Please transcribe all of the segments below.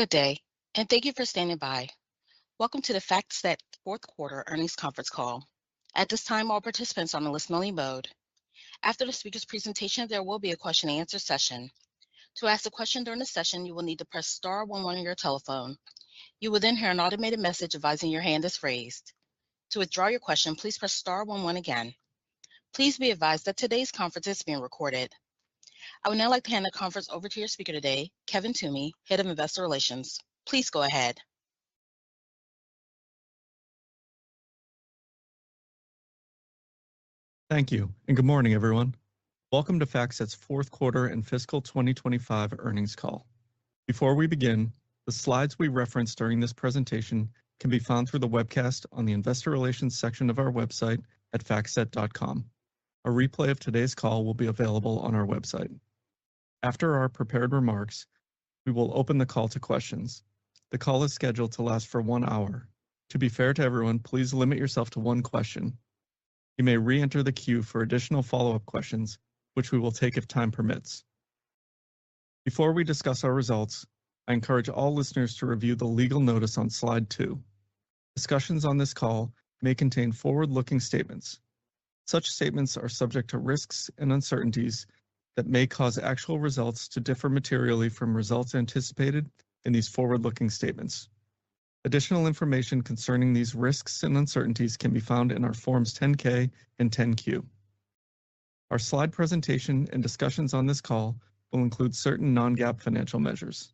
Good day, and thank you for standing by. Welcome to the FactSet fourth quarter earnings conference call. At this time, all participants are on a listen-only mode. After the speaker's presentation, there will be a question-and-answer session. To ask a question during the session, you will need to press star 11 on your telephone. You will then hear an automated message advising your hand is raised. To withdraw your question, please press star 11 again. Please be advised that today's conference is being recorded. I would now like to hand the conference over to your speaker today, Kevin Toomey, Head of Investor Relations. Please go ahead. Thank you, and good morning, everyone. Welcome to FactSet's fourth quarter and fiscal 2025 earnings call. Before we begin, the slides we reference during this presentation can be found through the webcast on the Investor Relations section of our website at factset.com. A replay of today's call will be available on our website. After our prepared remarks, we will open the call to questions. The call is scheduled to last for 1 hour. To be fair to everyone, please limit yourself to one question. You may re-enter the queue for additional follow-up questions, which we will take if time permits. Before we discuss our results, I encourage all listeners to review the legal notice on slide 2. Discussions on this call may contain forward-looking statements. Such statements are subject to risks and uncertainties that may cause actual results to differ materially from results anticipated in these forward-looking statements. Additional information concerning these risks and uncertainties can be found in our Forms 10-K and 10-Q. Our slide presentation and discussions on this call will include certain non-GAAP financial measures.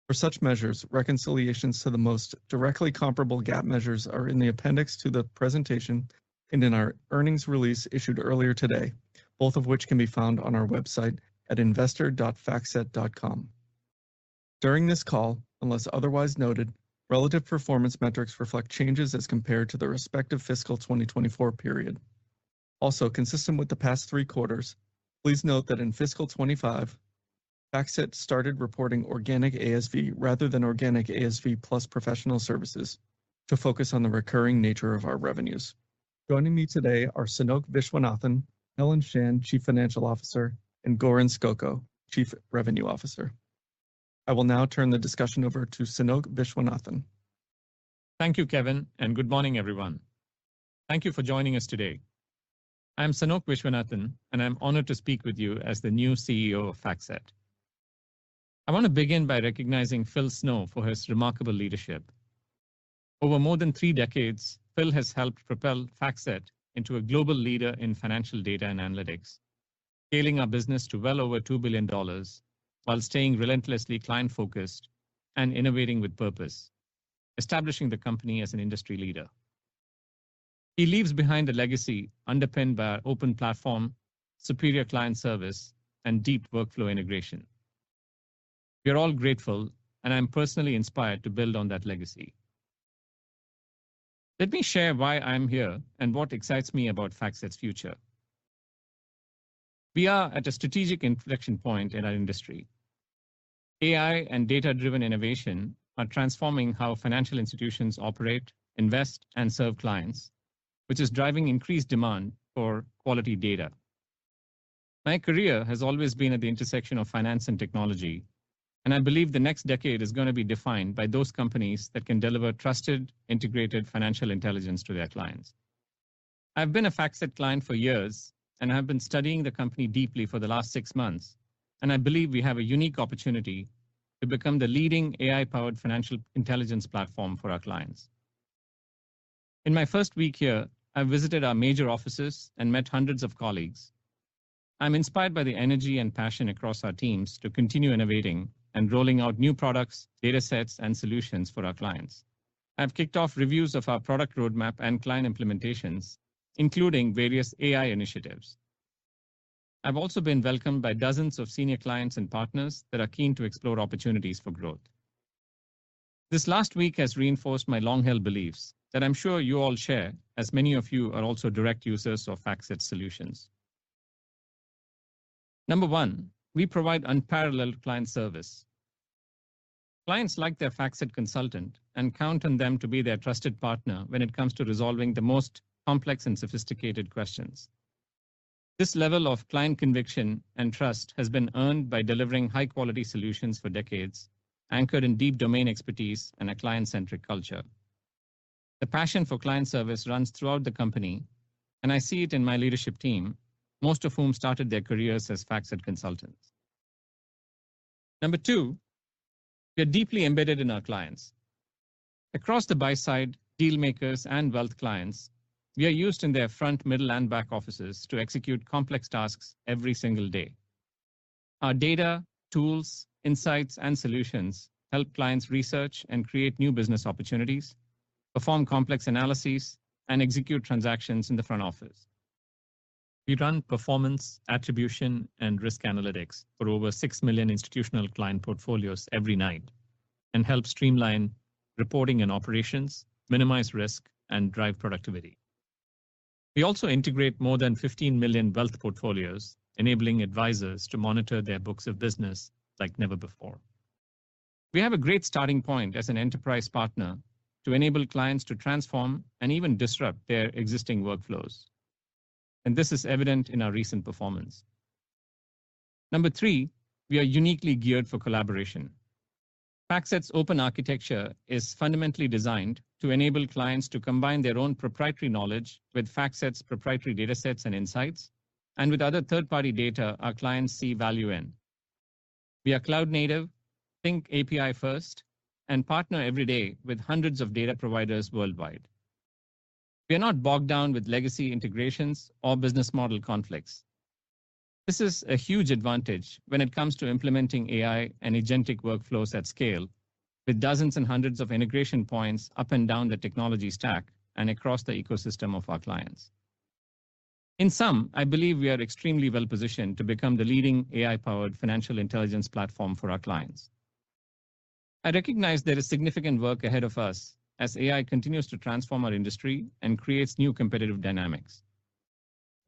For such measures, reconciliations to the most directly comparable GAAP measures are in the appendix to the presentation and in our earnings release issued earlier today, both of which can be found on our website at investor.factset.com. During this call, unless otherwise noted, relative performance metrics reflect changes as compared to the respective fiscal 2024 period. Also, consistent with the past 3 quarters, please note that in fiscal 25, FactSet started reporting organic ASV rather than organic ASV plus professional services to focus on the recurring nature of our revenues. Joining me today are Sanoke Viswanathan, Helen Shan, Chief Financial Officer, and Goran Skoko, Chief Revenue Officer. I will now turn the discussion over to Sanoke Viswanathan. Thank you, Kevin, and good morning, everyone. Thank you for joining us today. I'm Sanoke Viswanathan, and I'm honored to speak with you as the new CEO of FactSet. I want to begin by recognizing Phil Snow for his remarkable leadership. Over more than 3 decades, Phil has helped propel FactSet into a global leader in financial data and analytics, scaling our business to well over $2 billion while staying relentlessly client-focused and innovating with purpose, establishing the company as an industry leader. He leaves behind a legacy underpinned by our open platform, superior client service, and deep workflow integration. We are all grateful, and I'm personally inspired to build on that legacy. Let me share why I'm here and what excites me about FactSet's future. We are at a strategic inflection point in our industry. AI and data-driven innovation are transforming how financial institutions operate, invest, and serve clients, which is driving increased demand for quality data. My career has always been at the intersection of finance and technology, and I believe the next decade is going to be defined by those companies that can deliver trusted, integrated financial intelligence to their clients. I've been a FactSet client for years, and I've been studying the company deeply for the last 6 months, and I believe we have a unique opportunity to become the leading AI-powered financial intelligence platform for our clients. In my first week here, I've visited our major offices and met hundreds of colleagues. I'm inspired by the energy and passion across our teams to continue innovating and rolling out new products, data sets, and solutions for our clients. I've kicked off reviews of our product roadmap and client implementations, including various AI initiatives. I've also been welcomed by dozens of senior clients and partners that are keen to explore opportunities for growth. This last week has reinforced my long-held beliefs that I'm sure you all share, as many of you are also direct users of FactSet solutions. Number 1, we provide unparalleled client service. Clients like their FactSet consultant and count on them to be their trusted partner when it comes to resolving the most complex and sophisticated questions. This level of client conviction and trust has been earned by delivering high-quality solutions for decades anchored in deep domain expertise and a client-centric culture. The passion for client service runs throughout the company, and I see it in my leadership team, most of whom started their careers as FactSet consultants. Number two, we are deeply embedded in our clients. Across the buy side, deal makers, and wealth clients, we are used in their front, middle, and back offices to execute complex tasks every single day. Our data, tools, insights, and solutions help clients research and create new business opportunities, perform complex analyses, and execute transactions in the front office. We run performance, attribution, and risk analytics for over 6 million institutional client portfolios every night and help streamline reporting and operations, minimize risk, and drive productivity. We also integrate more than 15 million wealth portfolios, enabling advisors to monitor their books of business like never before. We have a great starting point as an enterprise partner to enable clients to transform and even disrupt their existing workflows. And this is evident in our recent performance. Number three, we are uniquely geared for collaboration. FactSet's open architecture is fundamentally designed to enable clients to combine their own proprietary knowledge with FactSet's proprietary datasets and insights, and with other third-party data our clients see value in. We are cloud native, think API first, and partner every day with hundreds of data providers worldwide. We are not bogged down with legacy integrations or business model conflicts. This is a huge advantage when it comes to implementing AI and agentic workflows at scale, with dozens and hundreds of integration points up and down the technology stack and across the ecosystem of our clients. In sum, I believe we are extremely well positioned to become the leading AI-powered financial intelligence platform for our clients. I recognize there is significant work ahead of us as AI continues to transform our industry and creates new competitive dynamics.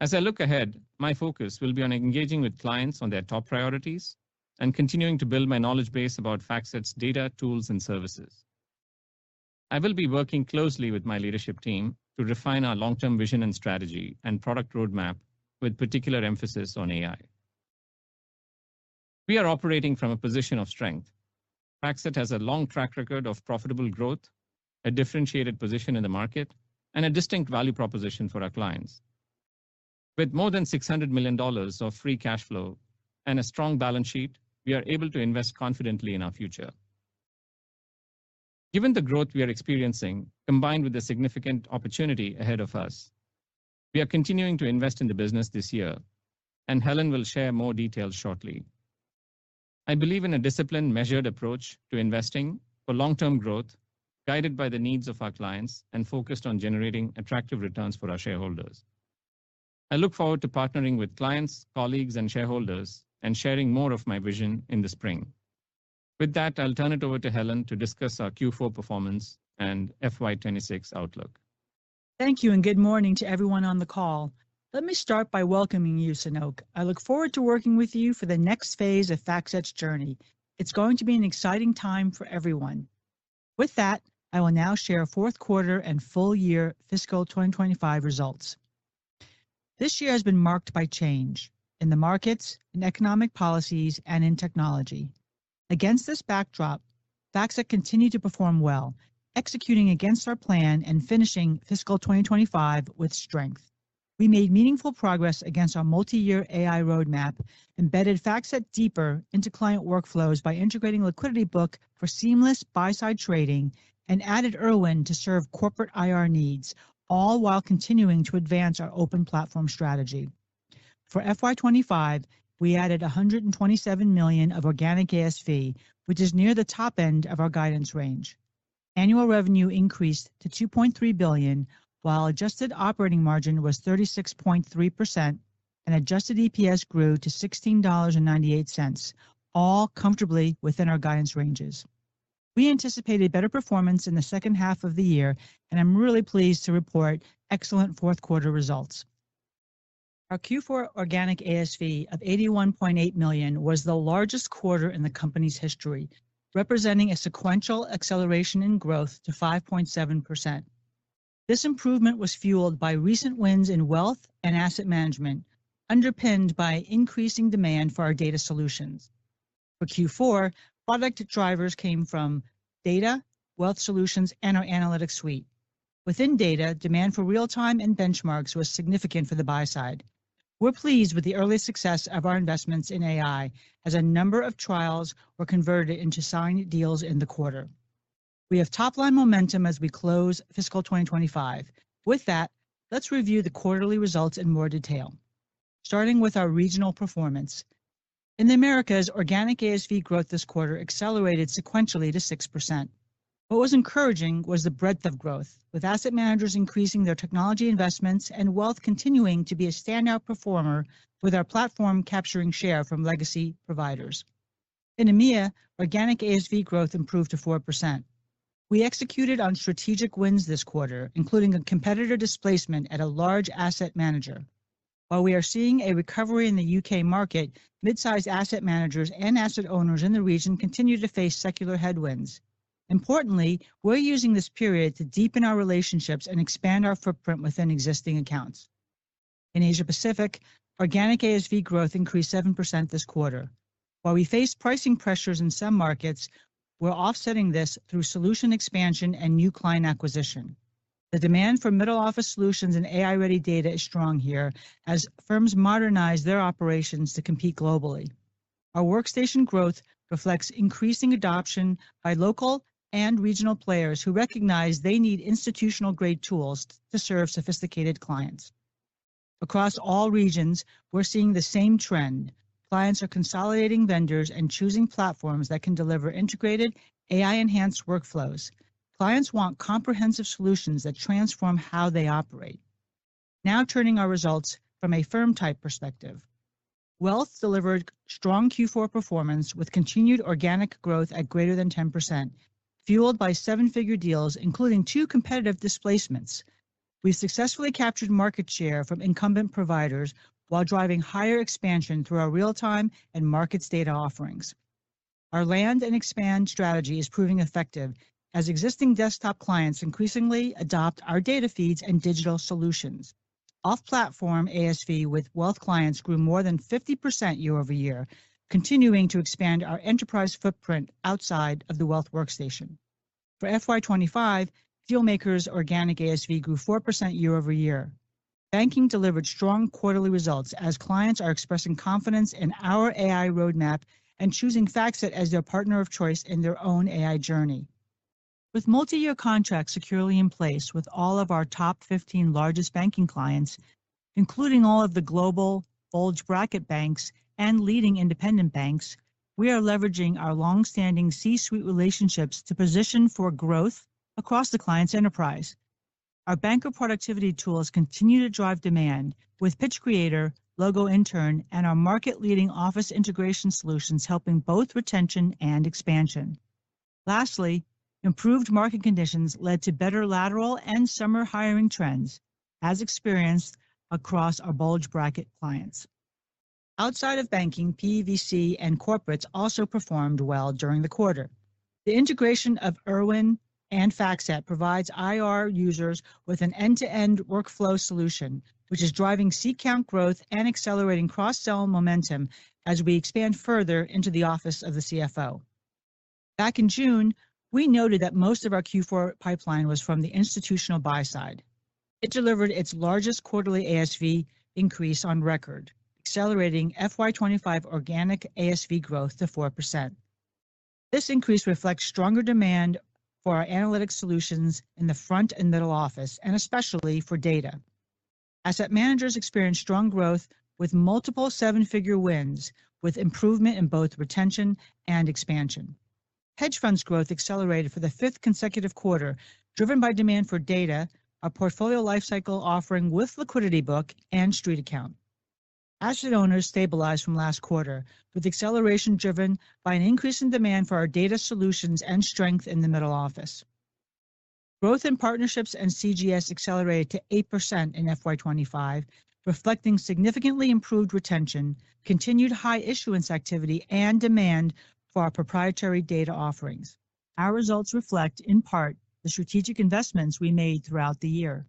As I look ahead, my focus will be on engaging with clients on their top priorities and continuing to build my knowledge base about FactSet's data, tools, and services. I will be working closely with my leadership team to refine our long-term vision and strategy and product roadmap with particular emphasis on AI. We are operating from a position of strength. FactSet has a long track record of profitable growth, a differentiated position in the market, and a distinct value proposition for our clients. With more than $600 million of free cash flow and a strong balance sheet, we are able to invest confidently in our future. Given the growth we are experiencing, combined with the significant opportunity ahead of us, we are continuing to invest in the business this year, and Helen will share more details shortly. I believe in a disciplined, measured approach to investing for long-term growth, guided by the needs of our clients and focused on generating attractive returns for our shareholders. I look forward to partnering with clients, colleagues, and shareholders and sharing more of my vision in the spring. With that, I'll turn it over to Helen to discuss our Q4 performance and FY26 outlook. Thank you and good morning to everyone on the call. Let me start by welcoming you, Sanoke. I look forward to working with you for the next phase of FactSet's journey. It's going to be an exciting time for everyone. With that, I will now share fourth quarter and full year fiscal 2025 results. This year has been marked by change in the markets, in economic policies, and in technology. Against this backdrop, FactSet continued to perform well, executing against our plan and finishing fiscal 2025 with strength. We made meaningful progress against our multi-year AI roadmap, embedded FactSet deeper into client workflows by integrating Liquidity Book for seamless buy-side trading, and added Irwin to serve corporate IR needs, all while continuing to advance our open platform strategy. For FY25, we added $127 million of organic ASV, which is near the top end of our guidance range. Annual revenue increased to $2.3 billion, while adjusted operating margin was 36.3%, and adjusted EPS grew to $16.98, all comfortably within our guidance ranges. We anticipated better performance in the second half of the year, and I'm really pleased to report excellent fourth quarter results. Our Q4 organic ASV of $81.8 million was the largest quarter in the company's history, representing a sequential acceleration in growth to 5.7%. This improvement was fueled by recent wins in wealth and asset management, underpinned by increasing demand for our data solutions. For Q4, product drivers came from data, wealth solutions, and our analytics suite. Within data, demand for real-time and benchmarks was significant for the buy side. We're pleased with the early success of our investments in AI, as a number of trials were converted into signed deals in the quarter. We have top-line momentum as we close fiscal 2025. With that, let's review the quarterly results in more detail. Starting with our regional performance. In the Americas, organic ASV growth this quarter accelerated sequentially to 6%. What was encouraging was the breadth of growth, with asset managers increasing their technology investments and wealth continuing to be a standout performer, with our platform capturing share from legacy providers. In EMEA, organic ASV growth improved to 4%. We executed on strategic wins this quarter, including a competitor displacement at a large asset manager. While we are seeing a recovery in the UK market, mid-sized asset managers and asset owners in the region continue to face secular headwinds. Importantly, we're using this period to deepen our relationships and expand our footprint within existing accounts. In Asia Pacific, organic ASV growth increased 7% this quarter. While we face pricing pressures in some markets, we're offsetting this through solution expansion and new client acquisition. The demand for middle office solutions and AI-ready data is strong here as firms modernize their operations to compete globally. Our workstation growth reflects increasing adoption by local and regional players who recognize they need institutional-grade tools to serve sophisticated clients. Across all regions, we're seeing the same trend. Clients are consolidating vendors and choosing platforms that can deliver integrated, AI-enhanced workflows. Clients want comprehensive solutions that transform how they operate. Now turning our results from a firm-type perspective. Wealth delivered strong Q4 performance with continued organic growth at greater than 10%, fueled by seven-figure deals, including 2 competitive displacements. We've successfully captured market share from incumbent providers while driving higher expansion through our real-time and markets data offerings. Our land and expand strategy is proving effective as existing desktop clients increasingly adopt our data feeds and digital solutions. Off-platform ASV with wealth clients grew more than 50% year over year, continuing to expand our enterprise footprint outside of the wealth workstation. For FY25, Dealmakers organic ASV grew 4% year over year. Banking delivered strong quarterly results as clients are expressing confidence in our AI roadmap and choosing FactSet as their partner of choice in their own AI journey. With multi-year contracts securely in place with all of our top 15 largest banking clients, including all of the global bulge bracket banks and leading independent banks, we are leveraging our long-standing C-suite relationships to position for growth across the client's enterprise. Our banker productivity tools continue to drive demand, with Pitch Creator, Logo Intern, and our market-leading office integration solutions helping both retention and expansion. Lastly, improved market conditions led to better lateral and summer hiring trends, as experienced across our bulge bracket clients. Outside of banking, PVC and corporates also performed well during the quarter. The integration of Irwin and FactSet provides IR users with an end-to-end workflow solution, which is driving seat count growth and accelerating cross-sell momentum as we expand further into the office of the CFO. Back in June, we noted that most of our Q4 pipeline was from the institutional buy side. It delivered its largest quarterly ASV increase on record, accelerating FY25 organic ASV growth to 4%. This increase reflects stronger demand for our analytics solutions in the front and middle office, and especially for data. Asset managers experienced strong growth with multiple seven-figure wins, with improvement in both retention and expansion. Hedge funds growth accelerated for the 5th consecutive quarter, driven by demand for data, our portfolio lifecycle offering with Liquidity Book and Street Account. Asset owners stabilized from last quarter, with acceleration driven by an increase in demand for our data solutions and strength in the middle office. Growth in partnerships and CGS accelerated to 8% in FY25, reflecting significantly improved retention, continued high issuance activity, and demand for our proprietary data offerings. Our results reflect, in part, the strategic investments we made throughout the year.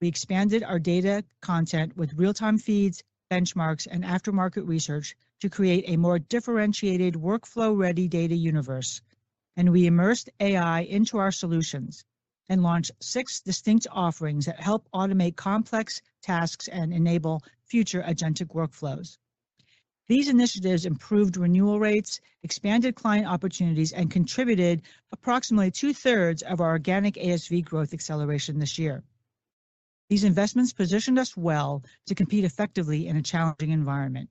We expanded our data content with real-time feeds, benchmarks, and aftermarket research to create a more differentiated workflow-ready data universe. And we immersed AI into our solutions and launched 6 distinct offerings that help automate complex tasks and enable future agentic workflows. These initiatives improved renewal rates, expanded client opportunities, and contributed approximately 2/3 of our organic ASV growth acceleration this year. These investments positioned us well to compete effectively in a challenging environment.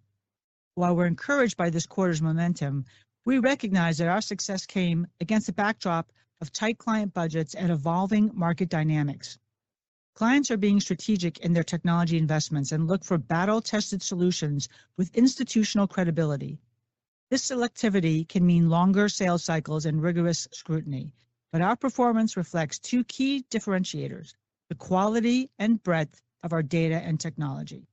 While we're encouraged by this quarter's momentum, we recognize that our success came against a backdrop of tight client budgets and evolving market dynamics. Clients are being strategic in their technology investments and look for battle-tested solutions with institutional credibility. This selectivity can mean longer sales cycles and rigorous scrutiny, but our performance reflects 2 key differentiators: the quality and breadth of our data and technology.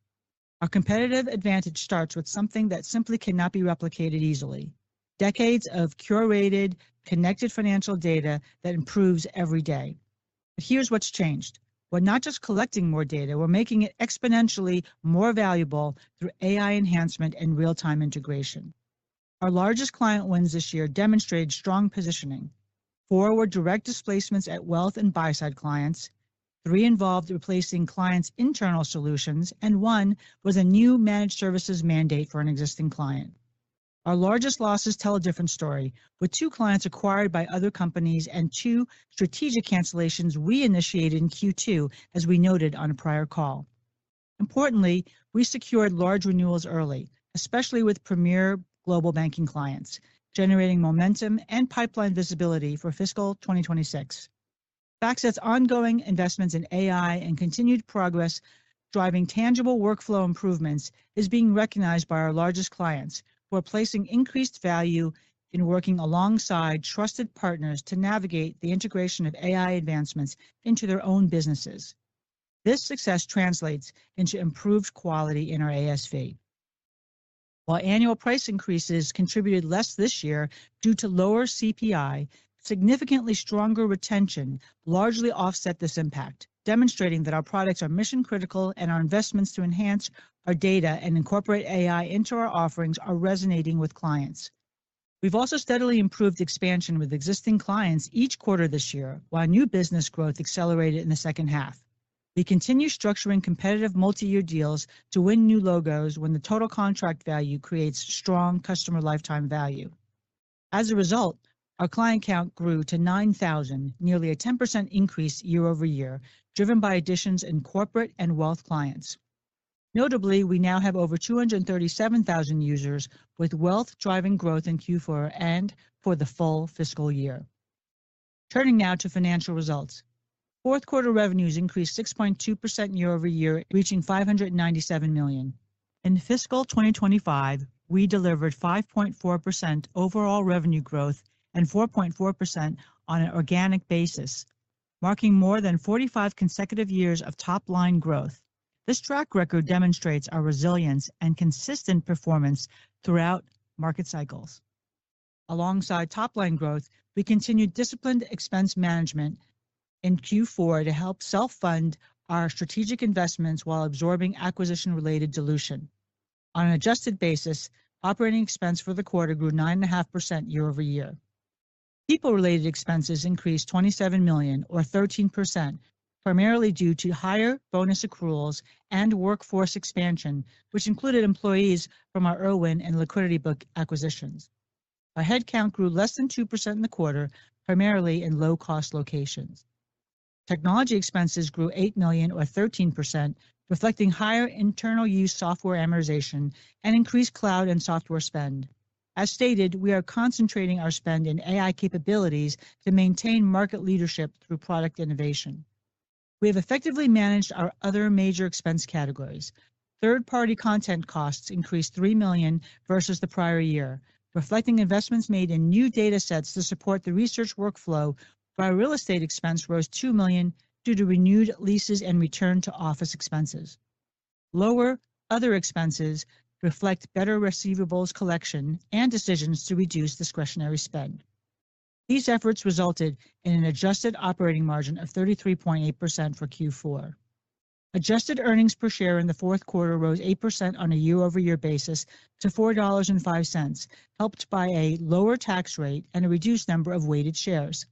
Our competitive advantage starts with something that simply cannot be replicated easily: decades of curated, connected financial data that improves every day. But here's what's changed. We're not just collecting more data, we're making it exponentially more valuable through AI enhancement and real-time integration. Our largest client wins this year demonstrated strong positioning. 4 were direct displacements at wealth and buy-side clients, 3 involved replacing clients' internal solutions, and 1 was a new managed services mandate for an existing client. Our largest losses tell a different story, with 2 clients acquired by other companies and 2 strategic cancellations we initiated in Q2, as we noted on a prior call. Importantly, we secured large renewals early, especially with premier global banking clients, generating momentum and pipeline visibility for fiscal 2026. FactSet's ongoing investments in AI and continued progress driving tangible workflow improvements is being recognized by our largest clients, who are placing increased value in working alongside trusted partners to navigate the integration of AI advancements into their own businesses. This success translates into improved quality in our ASV. While annual price increases contributed less this year due to lower CPI, significantly stronger retention largely offset this impact, demonstrating that our products are mission critical and our investments to enhance our data and incorporate AI into our offerings are resonating with clients. We've also steadily improved expansion with existing clients each quarter this year, while new business growth accelerated in the second half. We continue structuring competitive multi-year deals to win new logos when the total contract value creates strong customer lifetime value. As a result, our client count grew to 9,000, nearly a 10% increase year over year, driven by additions in corporate and wealth clients. Notably, we now have over 237,000 users, with wealth driving growth in Q4 and for the full fiscal year. Turning now to financial results. Fourth quarter revenues increased 6.2% year over year, reaching $597 million. In fiscal 2025, we delivered 5.4% overall revenue growth and 4.4% on an organic basis, marking more than 45 consecutive years of top-line growth. This track record demonstrates our resilience and consistent performance throughout market cycles. Alongside top-line growth, we continued disciplined expense management in Q4 to help self-fund our strategic investments while absorbing acquisition-related dilution. On an adjusted basis, operating expense for the quarter grew 9.5% year over year. People-related expenses increased $27 million, or 13%, primarily due to higher bonus accruals and workforce expansion, which included employees from our Irwin and Liquidity Book acquisitions. Our headcount grew less than 2% in the quarter, primarily in low-cost locations. Technology expenses grew $8 million, or 13%, reflecting higher internal use software amortization and increased cloud and software spend. As stated, we are concentrating our spend in AI capabilities to maintain market leadership through product innovation. We have effectively managed our other major expense categories. Third-party content costs increased $3 million versus the prior year, reflecting investments made in new data sets to support the research workflow, while real estate expense rose $2 million due to renewed leases and return to office expenses. Lower other expenses reflect better receivables collection and decisions to reduce discretionary spend. These efforts resulted in an adjusted operating margin of 33.8% for Q4. Adjusted earnings per share in the fourth quarter rose 8% on a year-over-year basis to $4.05, helped by a lower tax rate and a reduced number of weighted shares.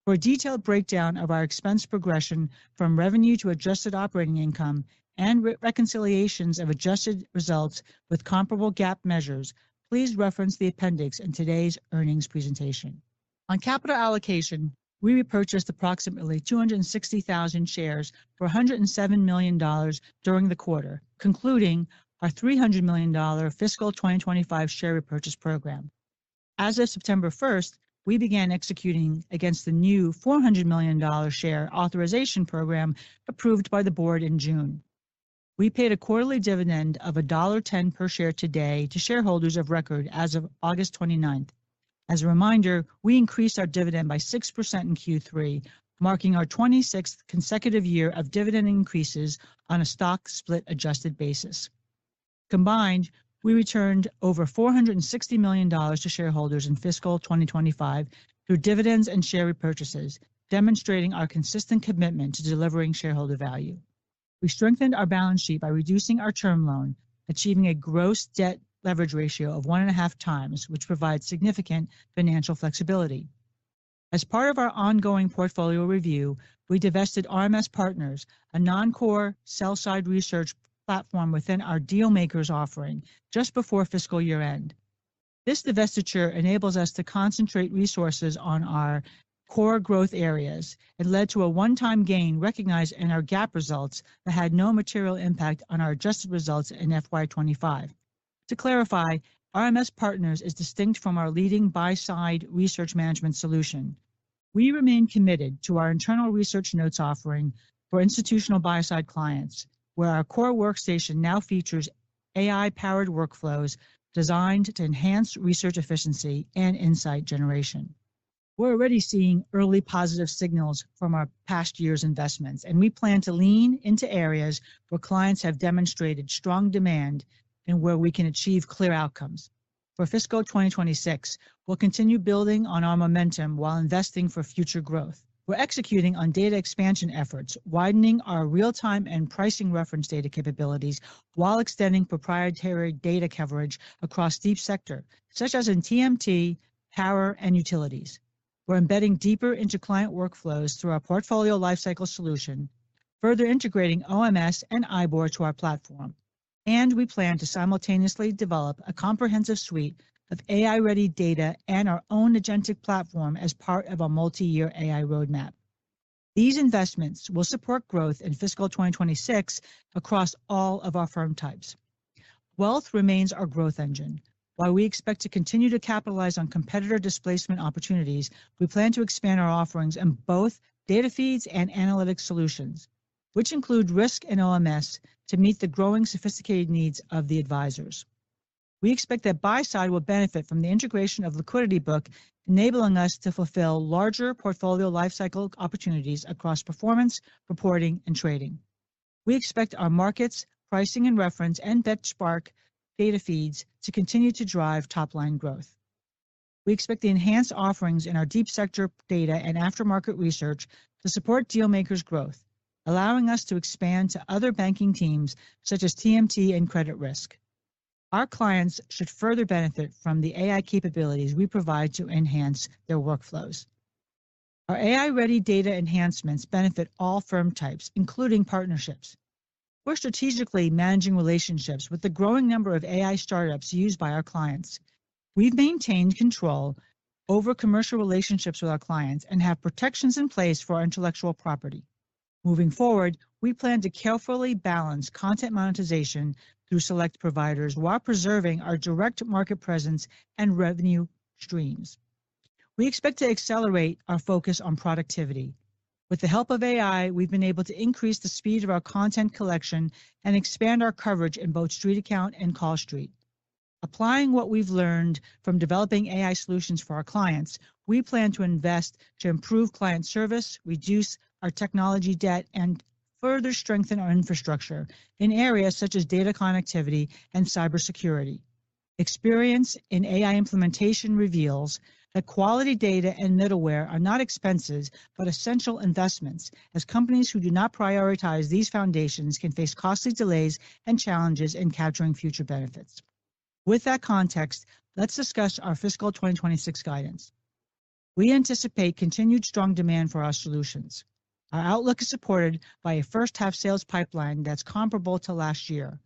For a detailed breakdown of our expense progression from revenue to adjusted operating income and reconciliations of adjusted results with comparable GAAP measures, please reference the appendix in today's earnings presentation. On capital allocation, we repurchased approximately 260,000 shares for $107 million during the quarter, concluding our $300 million fiscal 2025 share repurchase program. As of September 1st, we began executing against the new $400 million share authorization program approved by the board in June. We paid a quarterly dividend of $1.10 per share today to shareholders of record as of August 29th. As a reminder, we increased our dividend by 6% in Q3, marking our 26th consecutive year of dividend increases on a stock split adjusted basis. Combined, we returned over $460 million to shareholders in fiscal 2025 through dividends and share repurchases, demonstrating our consistent commitment to delivering shareholder value. We strengthened our balance sheet by reducing our term loan, achieving a gross debt leverage ratio of 1.5 times, which provides significant financial flexibility. As part of our ongoing portfolio review, we divested RMS Partners, a non-core sell-side research platform within our Dealmakers offering, just before fiscal year end. This divestiture enables us to concentrate resources on our core growth areas and led to a one-time gain recognized in our GAAP results that had no material impact on our adjusted results in FY25. To clarify, RMS Partners is distinct from our leading buy-side research management solution. We remain committed to our internal research notes offering for institutional buy-side clients, where our core workstation now features AI-powered workflows designed to enhance research efficiency and insight generation. We're already seeing early positive signals from our past year's investments, and we plan to lean into areas where clients have demonstrated strong demand and where we can achieve clear outcomes. For fiscal 2026, we'll continue building on our momentum while investing for future growth. We're executing on data expansion efforts, widening our real-time and pricing reference data capabilities while extending proprietary data coverage across deep sector, such as in TMT, power, and utilities. We're embedding deeper into client workflows through our portfolio lifecycle solution, further integrating OMS and IBOR to our platform. And we plan to simultaneously develop a comprehensive suite of AI-ready data and our own agentic platform as part of a multi-year AI roadmap. These investments will support growth in fiscal 2026 across all of our firm types. Wealth remains our growth engine. While we expect to continue to capitalize on competitor displacement opportunities, we plan to expand our offerings in both data feeds and analytic solutions, which include risk and OMS, to meet the growing sophisticated needs of the advisors. We expect that buy-side will benefit from the integration of Liquidity Book, enabling us to fulfill larger portfolio lifecycle opportunities across performance, reporting, and trading. We expect our markets, pricing and reference, and benchmark data feeds to continue to drive top-line growth. We expect the enhanced offerings in our deep sector data and aftermarket research to support Dealmakers' growth, allowing us to expand to other banking teams such as TMT and credit risk. Our clients should further benefit from the AI capabilities we provide to enhance their workflows. Our AI-ready data enhancements benefit all firm types, including partnerships. We're strategically managing relationships with the growing number of AI startups used by our clients. We've maintained control over commercial relationships with our clients and have protections in place for our intellectual property. Moving forward, we plan to carefully balance content monetization through select providers while preserving our direct market presence and revenue streams. We expect to accelerate our focus on productivity. With the help of AI, we've been able to increase the speed of our content collection and expand our coverage in both StreetAccount and Call Street. Applying what we've learned from developing AI solutions for our clients, we plan to invest to improve client service, reduce our technology debt, and further strengthen our infrastructure in areas such as data connectivity and cybersecurity. Experience in AI implementation reveals that quality data and middleware are not expenses, but essential investments, as companies who do not prioritize these foundations can face costly delays and challenges in capturing future benefits. With that context, let's discuss our fiscal 2026 guidance. We anticipate continued strong demand for our solutions. Our outlook is supported by a first-half sales pipeline that's comparable to last year.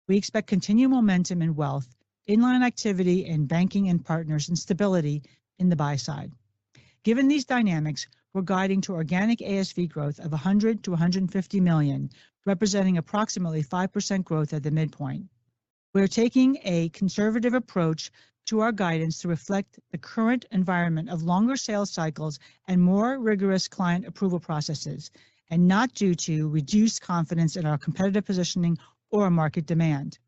We expect continued momentum in wealth, inline activity in banking and partners, and stability in the buy side. Given these dynamics, we're guiding to organic ASV growth of 100 to 150 million, representing approximately 5% growth at the midpoint. We're taking a conservative approach to our guidance to reflect the current environment of longer sales cycles and more rigorous client approval processes, and not due to reduced confidence in our competitive positioning or market demand.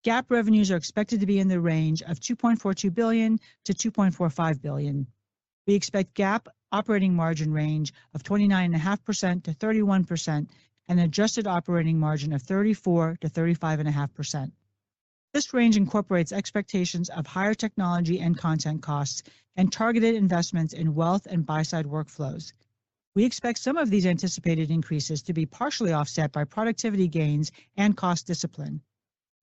GAAP revenues are expected to be in the range of 2.42 billion to 2.45 billion. We expect GAAP operating margin range of 29.5% to 31% and adjusted operating margin of 34 to 35.5%. This range incorporates expectations of higher technology and content costs and targeted investments in wealth and buy-side workflows. We expect some of these anticipated increases to be partially offset by productivity gains and cost discipline.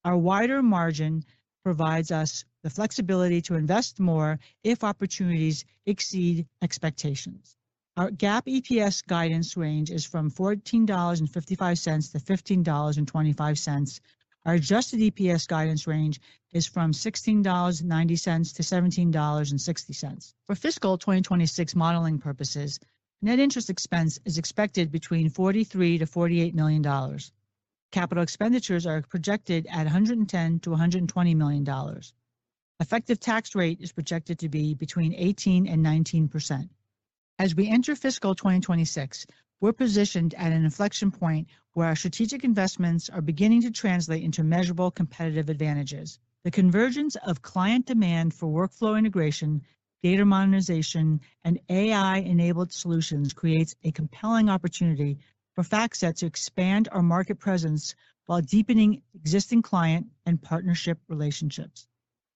Our wider margin provides us the flexibility to invest more if opportunities exceed expectations. Our GAAP EPS guidance range is from $14.55 to $15.25. Our adjusted EPS guidance range is from $16.90 to $17.60. For fiscal 2026 modeling purposes, net interest expense is expected between $43 to $48 million. Capital expenditures are projected at $110 to $120 million. Effective tax rate is projected to be between 18 and 19%. As we enter fiscal 2026, we're positioned at an inflection point where our strategic investments are beginning to translate into measurable competitive advantages. The convergence of client demand for workflow integration, data modernization, and AI-enabled solutions creates a compelling opportunity for FactSet to expand our market presence while deepening existing client and partnership relationships.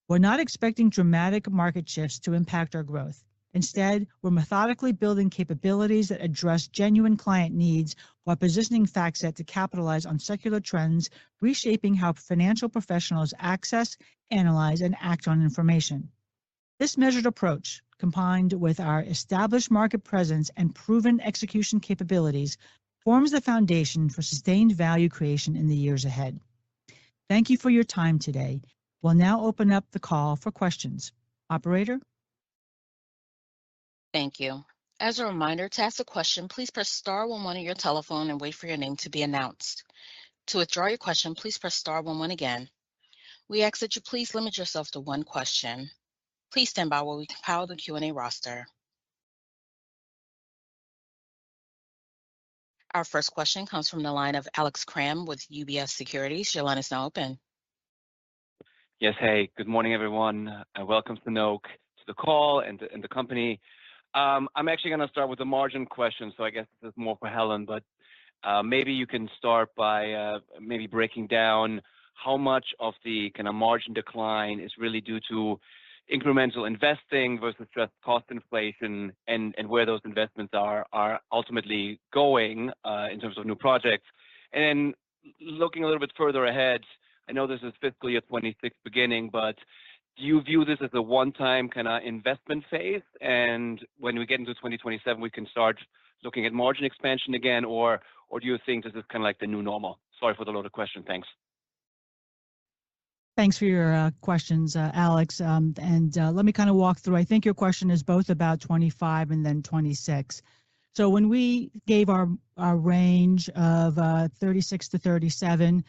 We're not expecting dramatic market shifts to impact our growth. Instead, we're methodically building capabilities that address genuine client needs while positioning FactSet to capitalize on secular trends, reshaping how financial professionals access, analyze, and act on information. This measured approach, combined with our established market presence and proven execution capabilities, forms the foundation for sustained value creation in the years ahead. Thank you for your time today. We'll now open up the call for questions. Operator? Thank you. As a reminder, to ask a question, please press star 11 on your telephone and wait for your name to be announced. To withdraw your question, please press star 11 again. We ask that you please limit yourself to one question. Please stand by while we compile the Q&A roster. Our first question comes from the line of Alex Kramm with UBS Securities. Your line is now open. Yes, hey, good morning, everyone. Welcome to Sanoke to the call and the company. I'm actually going to start with the margin question, so I guess this is more for Helen, but maybe you can start by maybe breaking down how much of the kind of margin decline is really due to incremental investing versus just cost inflation, and where those investments are ultimately going in terms of new projects. And then looking a little bit further ahead, I know this is fiscal year 26 beginning, but do you view this as a one-time kind of investment phase? And when we get into 2027, we can start looking at margin expansion again, or do you think this is kind of like the new normal? Sorry for the loaded question. Thanks. Thanks for your questions, Alex. And let me kind of walk through. I think your question is both about 25 and then 26. So when we gave our range of 36 to 37,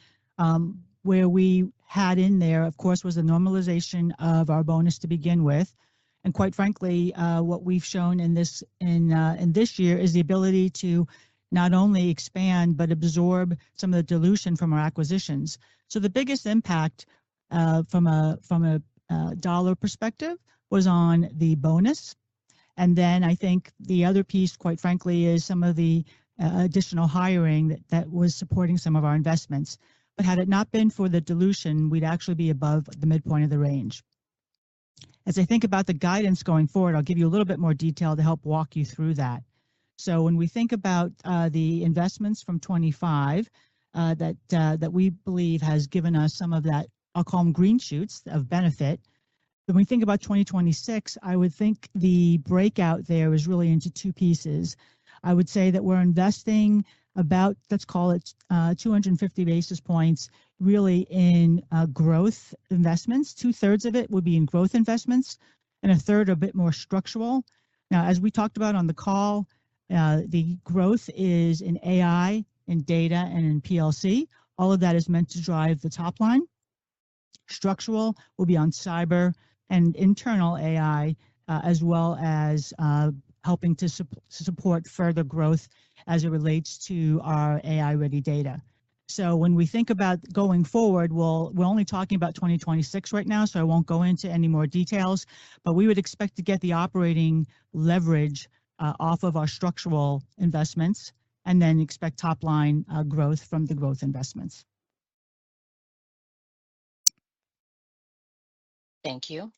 where we had in there, of course, was the normalization of our bonus to begin with. And quite frankly, what we've shown in this year is the ability to not only expand, but absorb some of the dilution from our acquisitions. So the biggest impact from a dollar perspective was on the bonus. And then I think the other piece, quite frankly, is some of the additional hiring that was supporting some of our investments. But had it not been for the dilution, we'd actually be above the midpoint of the range. As I think about the guidance going forward, I'll give you a little bit more detail to help walk you through that. So when we think about the investments from 25 that we believe has given us some of that, I'll call them green shoots of benefit. When we think about 2026, I would think the breakout there is really into two pieces. I would say that we're investing about, let's call it 250 basis points really in growth investments. 2/3 of it would be in growth investments and a third a bit more structural. Now, as we talked about on the call, the growth is in AI, in data, and in PLC. All of that is meant to drive the top line. Structural will be on cyber and internal AI, as well as helping to support further growth as it relates to our AI-ready data. So when we think about going forward, we're only talking about 2026 right now, so I won't go into any more details, but we would expect to get the operating leverage off of our structural investments and then expect top line growth from the growth investments. Thank you.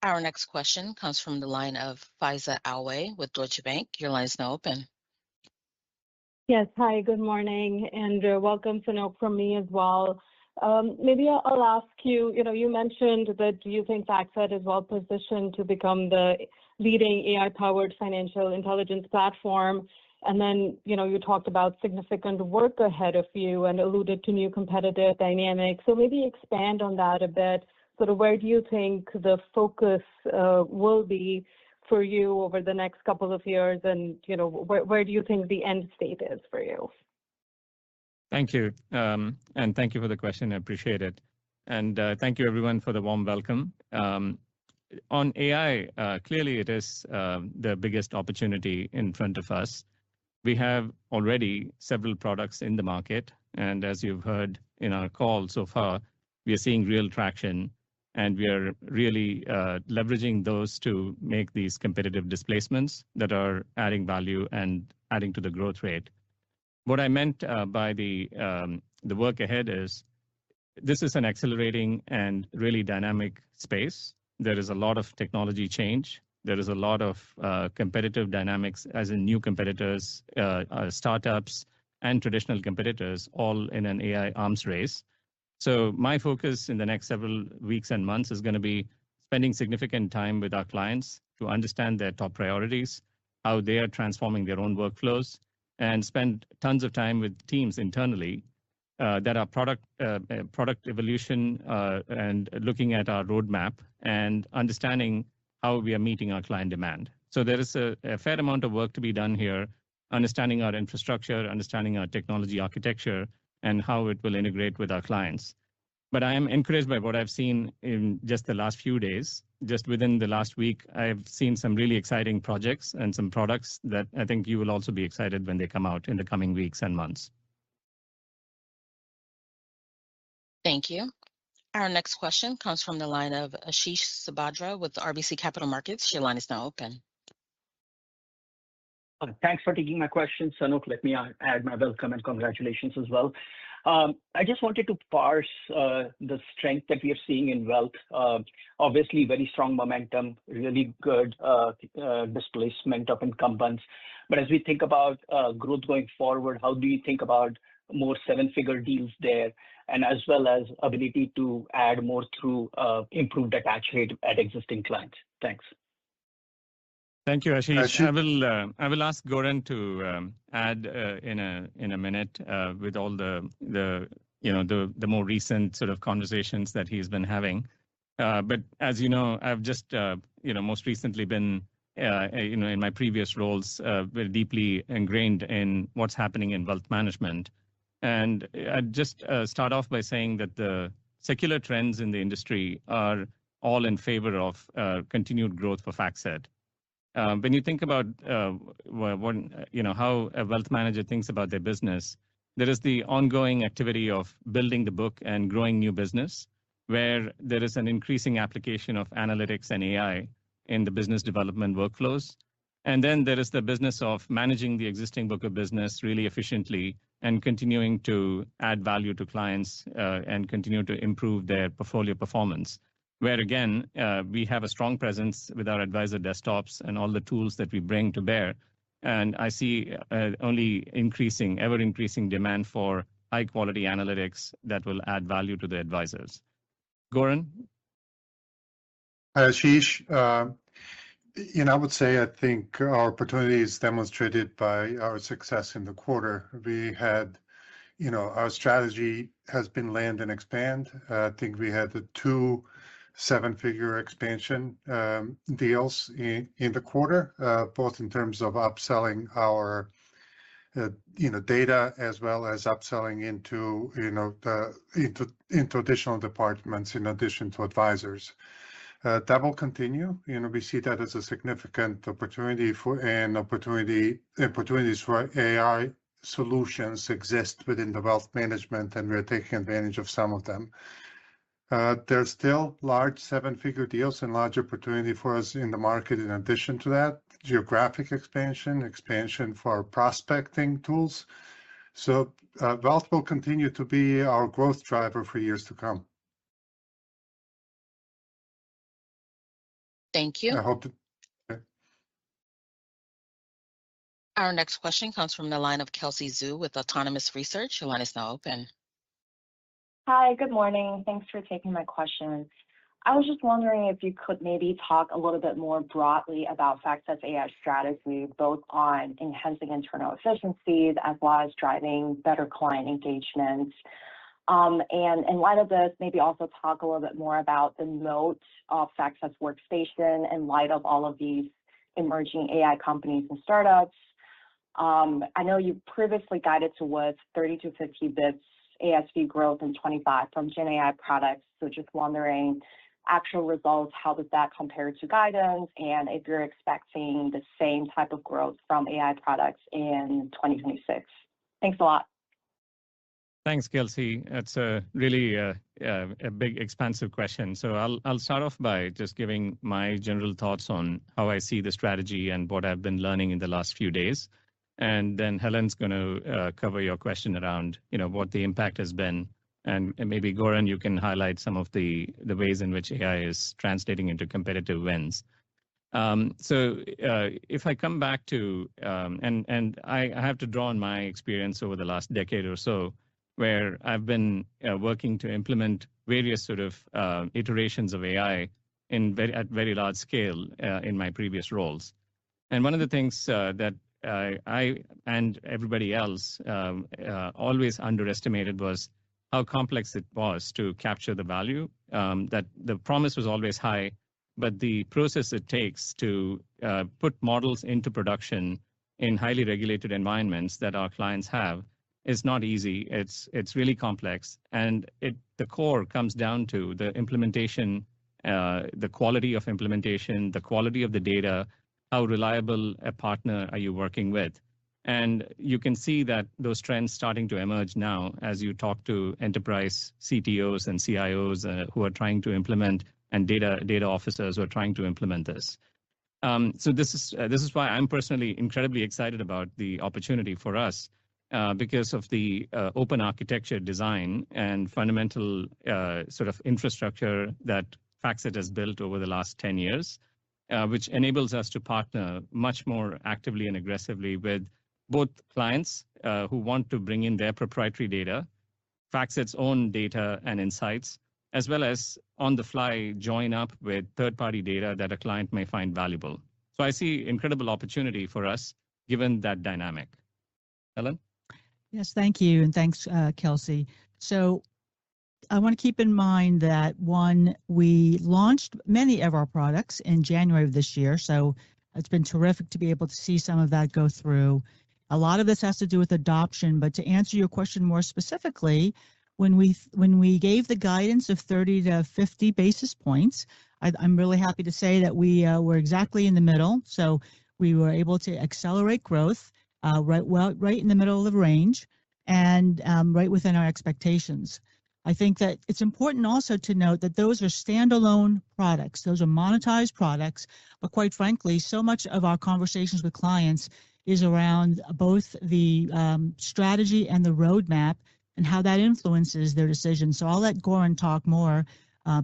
Our next question comes from the line of Faiza Alwy with Deutsche Bank. Your line is now open. Yes, hi, good morning, and welcome, Sanoke, from me as well. Maybe I'll ask you, you mentioned that you think FactSet is well positioned to become the leading AI-powered financial intelligence platform. And then, you talked about significant work ahead of you and alluded to new competitive dynamics. So maybe expand on that a bit. Sort of where do you think the focus will be for you over the next couple of years, and where do you think the end state is for you? Thank you, and thank you for the question. I appreciate it, and thank you everyone for the warm welcome. On AI, clearly it is the biggest opportunity in front of us. We have already several products in the market, and as you've heard in our call so far, we are seeing real traction. And we are really leveraging those to make these competitive displacements that are adding value and adding to the growth rate. What I meant by the work ahead is this is an accelerating and really dynamic space. There is a lot of technology change. There is a lot of competitive dynamics, as in new competitors, startups, and traditional competitors, all in an AI arms race. So my focus in the next several weeks and months is going to be spending significant time with our clients to understand their top priorities, how they are transforming their own workflows, and spend tons of time with teams internally that are product evolution and looking at our roadmap and understanding how we are meeting our client demand. So there is a fair amount of work to be done here, understanding our infrastructure, understanding our technology architecture, and how it will integrate with our clients. But I am encouraged by what I've seen in just the last few days. Just within the last week, I've seen some really exciting projects and some products that I think you will also be excited when they come out in the coming weeks and months. Thank you. Our next question comes from the line of Ashish Sabadra with RBC Capital Markets. Your line is now open. Thanks for taking my question, Sanoke. Let me add my welcome and congratulations as well. I just wanted to parse the strength that we are seeing in wealth. Obviously, very strong momentum, really good displacement of incumbents. But as we think about growth going forward, how do you think about more seven-figure deals there, and as well as ability to add more through improved attach rate at existing clients? Thanks. Thank you, Ashish. I will ask Goran to add in a minute with all the more recent sort of conversations that he's been having. But as you know, I've just most recently been in my previous roles very deeply ingrained in what's happening in wealth management. And I'd just start off by saying that the secular trends in the industry are all in favor of continued growth for FactSet. When you think about how a wealth manager thinks about their business, there is the ongoing activity of building the book and growing new business, where there is an increasing application of analytics and AI in the business development workflows. And then there is the business of managing the existing book of business really efficiently and continuing to add value to clients and continue to improve their portfolio performance. where again, we have a strong presence with our advisor desktops and all the tools that we bring to bear. And I see only ever increasing demand for high quality analytics that will add value to the advisors. Goran? Hi, Ashish. I would say I think our opportunity is demonstrated by our success in the quarter. We had, our strategy has been land and expand. I think we had the 2 7-figure expansion deals in the quarter, both in terms of upselling our data as well as upselling into into additional departments in addition to advisors. That will continue. We see that as a significant opportunity opportunities for AI solutions exist within the wealth management, and we're taking advantage of some of them. There's still large 7-figure deals and large opportunity for us in the market. In addition to that, geographic expansion for prospecting tools. So wealth will continue to be our growth driver for years to come. Thank you. I hope. Our next question comes from the line of Kelsey Zhu with Autonomous Research. Your line is now open. Hi, good morning. Thanks for taking my question. I was just wondering if you could maybe talk a little bit more broadly about FactSet's AI strategy, both on enhancing internal efficiencies as well as driving better client engagement. And in light of this, maybe also talk a little bit more about the moat of FactSet's workstation in light of all of these emerging AI companies and startups. I know you previously guided towards 30 to 50 bits ASV growth in 25 from Gen AI products. So just wondering, actual results, how does that compare to guidance? And if you're expecting the same type of growth from AI products in 2026. Thanks a lot. Thanks, Kelsey. That's a really a big, expansive question. So I'll start off by just giving my general thoughts on how I see the strategy and what I've been learning in the last few days. And then Helen's going to cover your question around, what the impact has been. And maybe, Goran, you can highlight some of the ways in which AI is translating into competitive wins. So if I come back to, and I have to draw on my experience over the last decade or so, where I've been working to implement various sort of iterations of AI at very large scale in my previous roles. And one of the things that I and everybody else always underestimated was how complex it was to capture the value. That the promise was always high, but the process it takes to put models into production in highly regulated environments that our clients have is not easy. It's really complex, and the core comes down to the implementation, the quality of implementation, the quality of the data. How reliable a partner are you working with? And you can see that those trends starting to emerge now as you talk to enterprise CTOs and CIOs who are trying to implement, and data officers who are trying to implement this. So this is why I'm personally incredibly excited about the opportunity for us because of the open architecture design and fundamental sort of infrastructure that FactSet has built over the last 10 years. Which enables us to partner much more actively and aggressively with both clients who want to bring in their proprietary data, FactSet's own data and insights, as well as on the fly join up with third-party data that a client may find valuable. So I see incredible opportunity for us given that dynamic. Helen? Yes, thank you. And thanks, Kelsey. So I want to keep in mind that we launched many of our products in January of this year. So it's been terrific to be able to see some of that go through. A lot of this has to do with adoption, but to answer your question more specifically, when we gave the guidance of 30 to 50 basis points, I'm really happy to say that we were exactly in the middle. So we were able to accelerate growth right in the middle of the range and right within our expectations. I think that it's important also to note that those are standalone products. Those are monetized products, but quite frankly, so much of our conversations with clients is around both the strategy and the roadmap and how that influences their decisions. So I'll let Goran talk more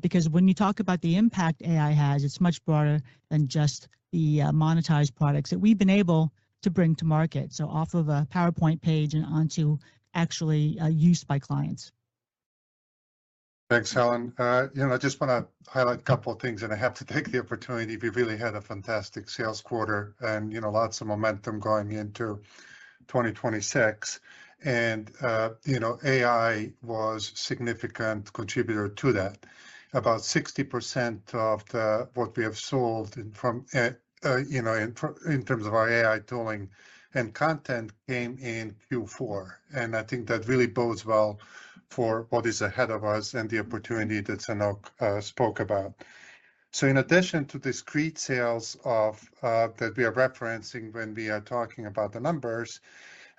because when you talk about the impact AI has, it's much broader than just the monetized products that we've been able to bring to market. So off of a PowerPoint page and onto actually use by clients. Thanks, Helen. I just want to highlight a couple of things, and I have to take the opportunity. We really had a fantastic sales quarter, and lots of momentum going into 2026. And AI was significant contributor to that. About 60% of what we have sold in terms of our AI tooling and content came in Q4, and I think that really bodes well for what is ahead of us and the opportunity that Sanoke spoke about. So in addition to discrete sales that we are referencing when we are talking about the numbers,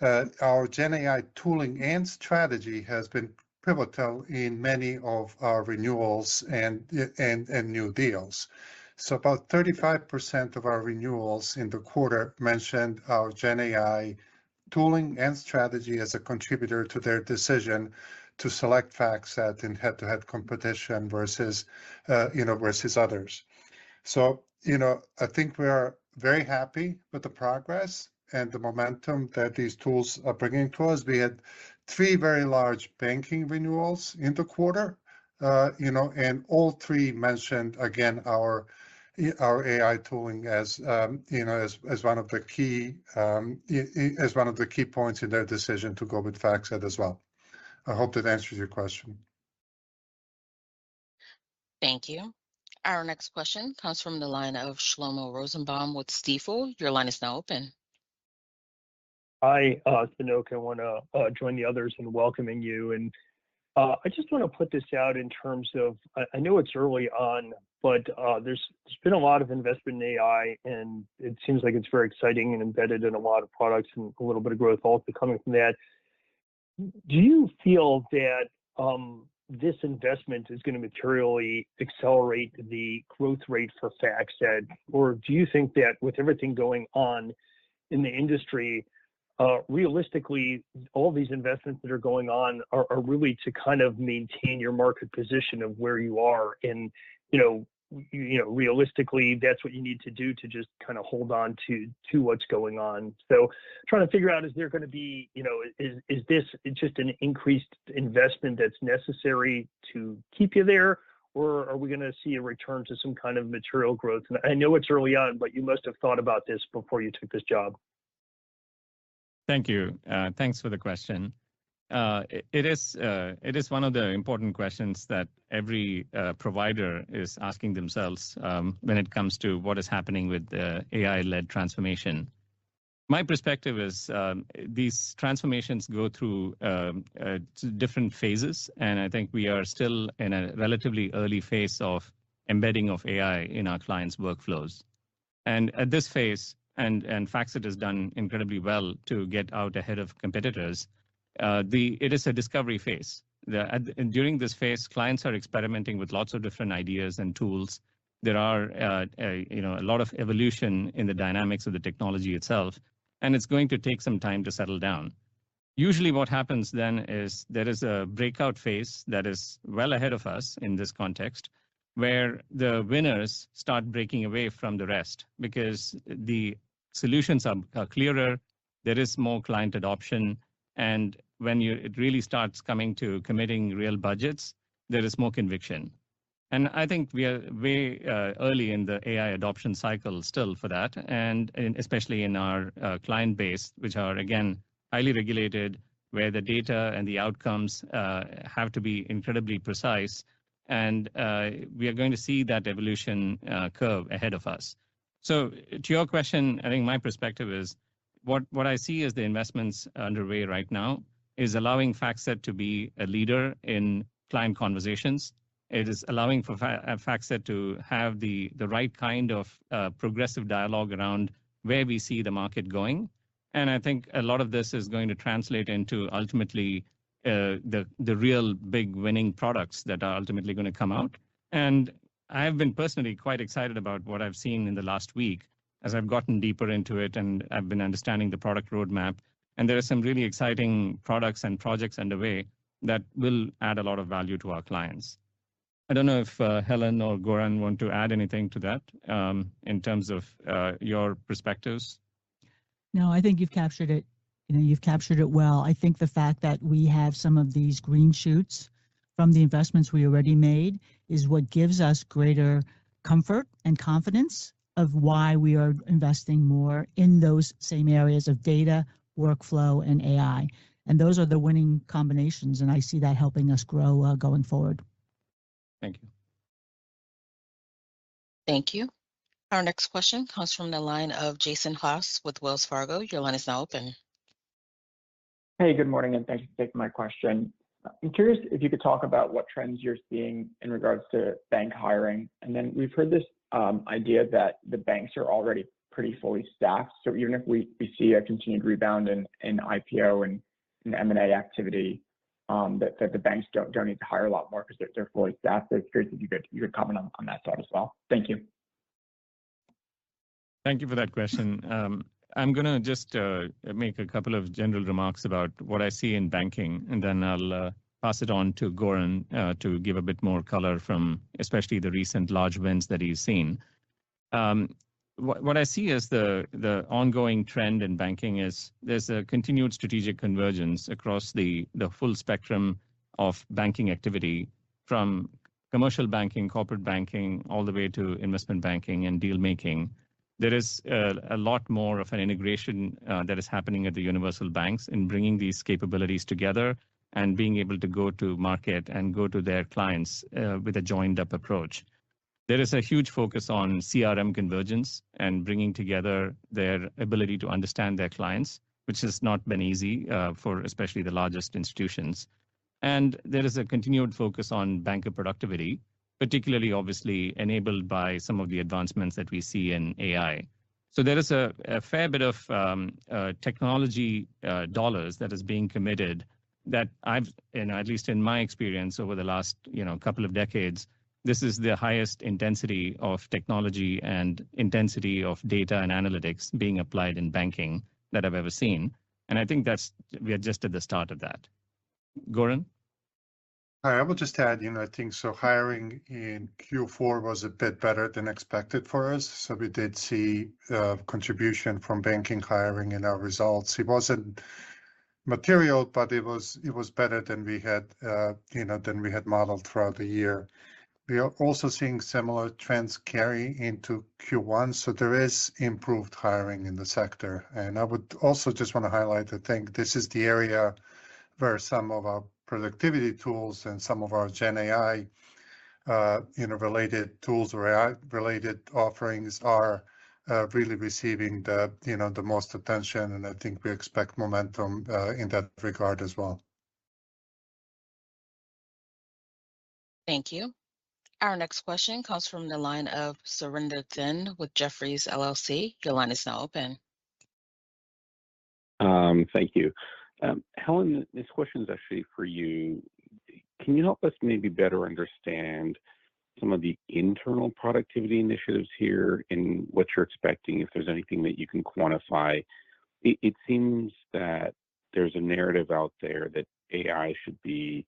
our GenAI tooling and strategy has been pivotal in many of our renewals and new deals. So about 35% of our renewals in the quarter mentioned our GenAI tooling and strategy as a contributor to their decision to select FactSet in head-to-head competition versus others. So, I think we are very happy with the progress and the momentum that these tools are bringing to us. We had 3 very large banking renewals in the quarter, and all 3 mentioned again our AI tooling as one of the key points in their decision to go with FactSet as well. I hope that answers your question. Thank you. Our next question comes from the line of Shlomo Rosenbaum with Stifel. Your line is now open. Hi, Sanoke. I want to join the others in welcoming you. And I just want to put this out in terms of, I know it's early on, but there's been a lot of investment in AI, and it seems like it's very exciting and embedded in a lot of products and a little bit of growth also coming from that. Do you feel that this investment is going to materially accelerate the growth rate for FactSet, or do you think that with everything going on in the industry, realistically, all these investments that are going on are really to kind of maintain your market position of where you are, and realistically, that's what you need to do to just kind of hold on to what's going on. So trying to figure out, is there going to be, is this just an increased investment that's necessary to keep you there, or are we going to see a return to some kind of material growth? And I know it's early on, but you must have thought about this before you took this job. Thank you. Thanks for the question. It is one of the important questions that every provider is asking themselves when it comes to what is happening with the AI-led transformation. My perspective is these transformations go through different phases, and I think we are still in a relatively early phase of embedding of AI in our clients' workflows. And at this phase, and FactSet has done incredibly well to get out ahead of competitors. It is a discovery phase. During this phase, clients are experimenting with lots of different ideas and tools. There are a lot of evolution in the dynamics of the technology itself, and it's going to take some time to settle down. Usually what happens then is there is a breakout phase that is well ahead of us in this context, where the winners start breaking away from the rest because the solutions are clearer, there is more client adoption, and when it really starts coming to committing real budgets, there is more conviction. And I think we are way early in the AI adoption cycle still for that, and especially in our client base, which are, again, highly regulated, where the data and the outcomes have to be incredibly precise. And we are going to see that evolution curve ahead of us. So to your question, I think my perspective is what I see as the investments underway right now is allowing FactSet to be a leader in client conversations. It is allowing for FactSet to have the right kind of progressive dialogue around where we see the market going. And I think a lot of this is going to translate into ultimately the real big winning products that are ultimately going to come out. And I have been personally quite excited about what I've seen in the last week as I've gotten deeper into it and I've been understanding the product roadmap. And there are some really exciting products and projects underway that will add a lot of value to our clients. I don't know if Helen or Goran want to add anything to that in terms of your perspectives. No, I think you've captured it. You've captured it well. I think the fact that we have some of these green shoots from the investments we already made is what gives us greater comfort and confidence of why we are investing more in those same areas of data, workflow, and AI. And those are the winning combinations, and I see that helping us grow going forward. Thank you. Thank you. Our next question comes from the line of Jason Haas with Wells Fargo. Your line is now open. Hey, good morning, and thank you for taking my question. I'm curious if you could talk about what trends you're seeing in regards to bank hiring. And then we've heard this idea that the banks are already pretty fully staffed. So even if we see a continued rebound in IPO and M&A activity, that the banks don't need to hire a lot more because they're fully staffed. So I'm curious if you could comment on that thought as well. Thank you. Thank you for that question. I'm going to just make a couple of general remarks about what I see in banking, and then I'll pass it on to Goran to give a bit more color from especially the recent large wins that he's seen. What I see as the ongoing trend in banking is there's a continued strategic convergence across the full spectrum of banking activity, from commercial banking, corporate banking, all the way to investment banking and deal making. There is a lot more of an integration that is happening at the universal banks in bringing these capabilities together and being able to go to market and go to their clients with a joined up approach. There is a huge focus on CRM convergence and bringing together their ability to understand their clients, which has not been easy for especially the largest institutions. And there is a continued focus on banker productivity, particularly obviously enabled by some of the advancements that we see in AI. So there is a fair bit of technology dollars that is being committed that I've, at least in my experience over the last couple of decades, this is the highest intensity of technology and intensity of data and analytics being applied in banking that I've ever seen. And I think we are just at the start of that. Goran? Hi, I will just add, I think so hiring in Q4 was a bit better than expected for us. So we did see contribution from banking hiring in our results. It wasn't material, but it was better than we had modeled throughout the year. We are also seeing similar trends carry into Q1, so there is improved hiring in the sector. And I would also just want to highlight, I think this is the area where some of our productivity tools and some of our Gen AI, related tools or AI-related offerings are really receiving the most attention, and I think we expect momentum in that regard as well. Thank you. Our next question comes from the line of Surinder Thind with Jefferies LLC. Your line is now open. Thank you. Helen, this question is actually for you. Can you help us maybe better understand some of the internal productivity initiatives here and what you're expecting, if there's anything that you can quantify? It seems that there's a narrative out there that AI should be,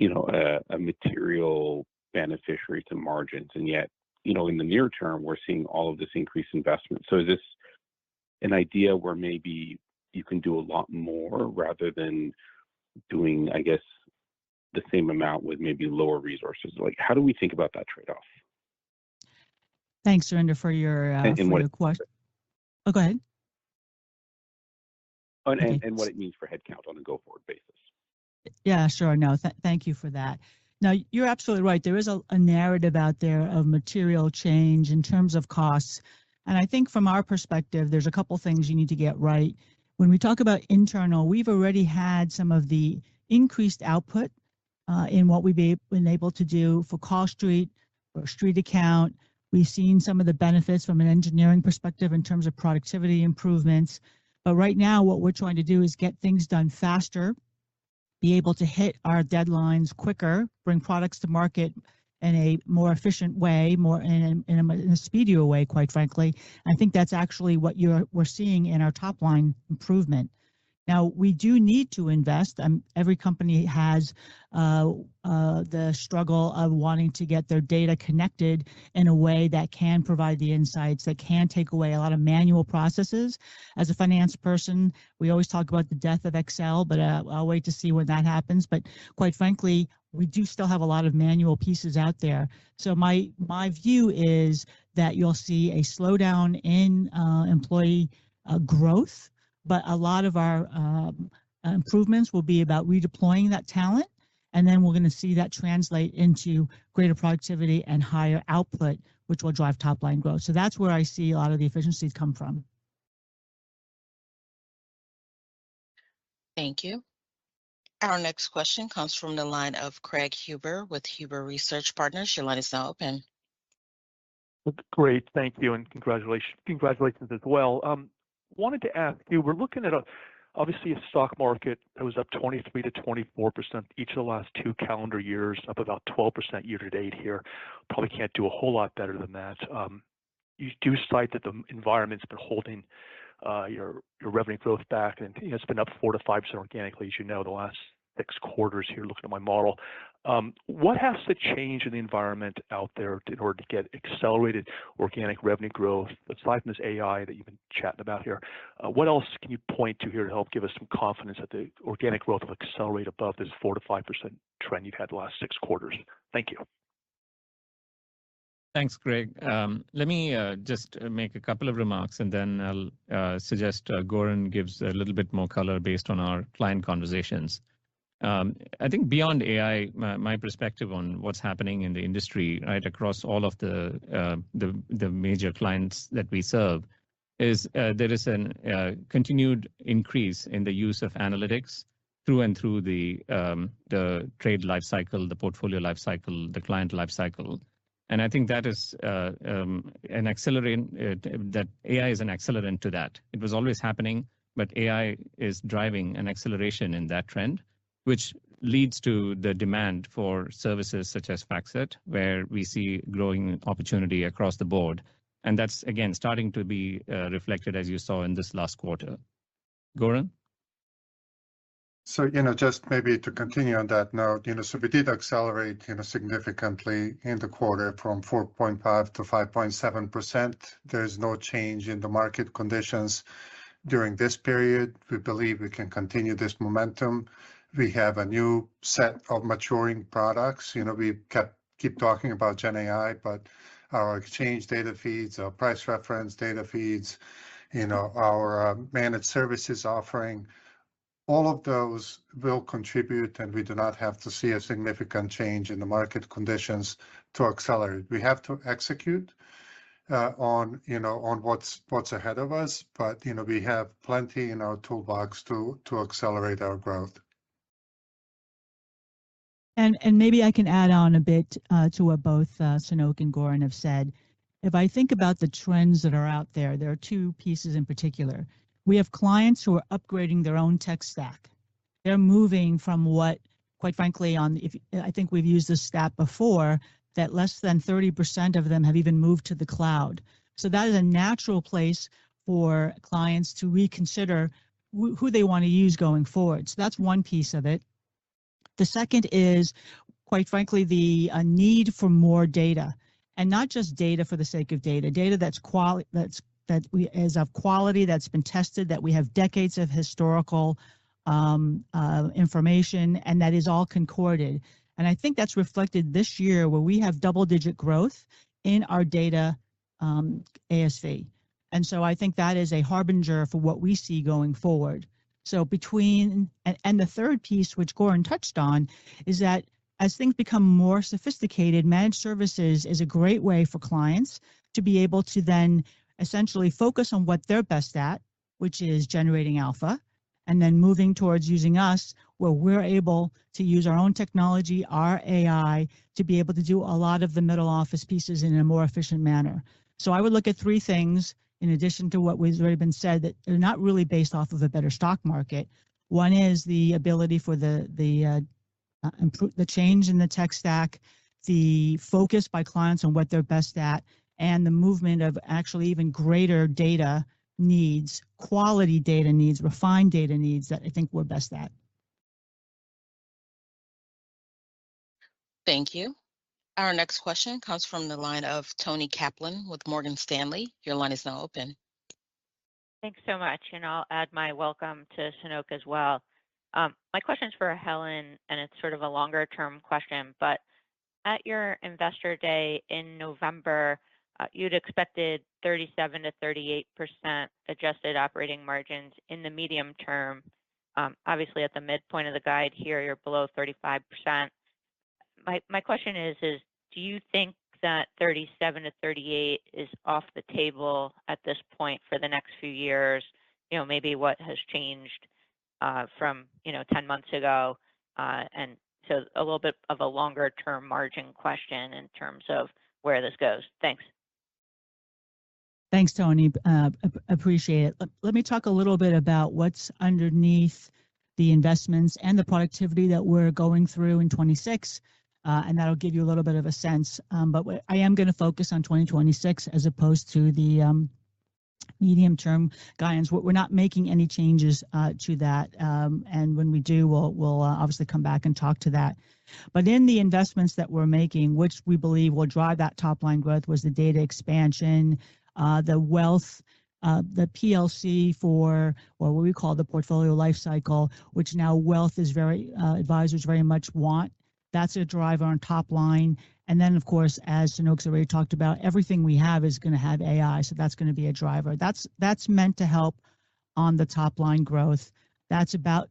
a material beneficiary to margins, and yet, in the near term, we're seeing all of this increased investment. So is this an idea where maybe you can do a lot more rather than doing, I guess, the same amount with maybe lower resources? Like, how do we think about that trade-off? Thanks, Surinder, for your question. Oh, go ahead. And what it means for headcount on a go-forward basis. Yeah, sure. No, thank you for that. Now, you're absolutely right. There is a narrative out there of material change in terms of costs. And I think from our perspective, there's a couple things you need to get right. When we talk about internal, we've already had some of the increased output in what we've been able to do for Call Street or Street Account. We've seen some of the benefits from an engineering perspective in terms of productivity improvements. But right now, what we're trying to do is get things done faster, be able to hit our deadlines quicker, bring products to market in a more efficient way, more in a speedier way, quite frankly. I think that's actually what we're seeing in our top line improvement. Now, we do need to invest. Every company has the struggle of wanting to get their data connected in a way that can provide the insights, that can take away a lot of manual processes. As a finance person, we always talk about the death of Excel, but I'll wait to see when that happens. But quite frankly, we do still have a lot of manual pieces out there. So my view is that you'll see a slowdown in employee growth, but a lot of our improvements will be about redeploying that talent, and then we're going to see that translate into greater productivity and higher output, which will drive top line growth. So that's where I see a lot of the efficiencies come from. Thank you. Our next question comes from the line of Craig Huber with Huber Research Partners. Your line is now open. Great, thank you, and congratulations as well. Wanted to ask you, we're looking at obviously a stock market that was up 23 to 24% each of the last 2 calendar years, up about 12% year to date here. Probably can't do a whole lot better than that. You do cite that the environment's been holding your revenue growth back, and it's been up 4 to 5% organically, as you know, the last 6 quarters here, looking at my model. What has to change in the environment out there in order to get accelerated organic revenue growth, aside from this AI that you've been chatting about here? What else can you point to here to help give us some confidence that the organic growth will accelerate above this 4 to 5% trend you've had the last 6 quarters? Thank you. Thanks, Greg. Let me just make a couple of remarks, and then I'll suggest Goran gives a little bit more color based on our client conversations. I think beyond AI, my perspective on what's happening in the industry, right, across all of the major clients that we serve, is there is a continued increase in the use of analytics through and through the trade lifecycle, the portfolio lifecycle, the client lifecycle. And I think that is an accelerant, that AI is an accelerant to that. It was always happening, but AI is driving an acceleration in that trend, which leads to the demand for services such as FactSet, where we see growing opportunity across the board. And that's, again, starting to be reflected, as you saw in this last quarter. Goran? So, just maybe to continue on that note, so we did accelerate, significantly in the quarter from 4.5 to 5.7%. There's no change in the market conditions during this period. We believe we can continue this momentum. We have a new set of maturing products. We keep talking about Gen AI, but our exchange data feeds, our price reference data feeds, our managed services offering, all of those will contribute, and we do not have to see a significant change in the market conditions to accelerate. We have to execute on what's ahead of us, but we have plenty in our toolbox to accelerate our growth. And maybe I can add on a bit to what both Sanoke and Goran have said. If I think about the trends that are out there, there are 2 pieces in particular. We have clients who are upgrading their own tech stack. They're moving from what, quite frankly, I think we've used this stat before, that less than 30% of them have even moved to the cloud. So that is a natural place for clients to reconsider who they want to use going forward. So that's one piece of it. The second is, quite frankly, the need for more data, and not just data for the sake of data. Data that's is of quality, that's been tested, that we have decades of historical information, and that is all concorded. And I think that's reflected this year, where we have double-digit growth in our data ASV. And so I think that is a harbinger for what we see going forward. So and the third piece, which Goran touched on, is that as things become more sophisticated, managed services is a great way for clients to be able to then essentially focus on what they're best at, which is generating alpha, and then moving towards using us, where we're able to use our own technology, our AI, to be able to do a lot of the middle office pieces in a more efficient manner. So I would look at 3 things, in addition to what was already been said, that are not really based off of a better stock market. One is the ability for the change in the tech stack, the focus by clients on what they're best at, and the movement of actually even greater data needs, quality data needs, refined data needs that I think we're best at. Thank you. Our next question comes from the line of Toni Kaplan with Morgan Stanley. Your line is now open. Thanks so much, and I'll add my welcome to Sanoke as well. My question is for Helen, and it's sort of a longer-term question, but at your Investor Day in November, you'd expected 37 to 38% adjusted operating margins in the medium term. Obviously, at the midpoint of the guide here, you're below 35%. My question is do you think that 37 to 38 is off the table at this point for the next few years? You know, maybe what has changed from 10 months ago, and so a little bit of a longer term margin question in terms of where this goes. Thanks. Thanks, Toni. Appreciate it. Let me talk a little bit about what's underneath the investments and the productivity that we're going through in 26, and that'll give you a little bit of a sense. But I am going to focus on 2026 as opposed to the medium-term guidance. We're not making any changes to that, and when we do, we'll obviously come back and talk to that. But in the investments that we're making, which we believe will drive that top-line growth, was the data expansion, the wealth, the PLC for, or what we call the portfolio life cycle, which now wealth is advisors very much want. That's a driver on top line. And then, of course, as Sanoke's already talked about, everything we have is going to have AI, so that's going to be a driver. That's meant to help on the top line growth. That's about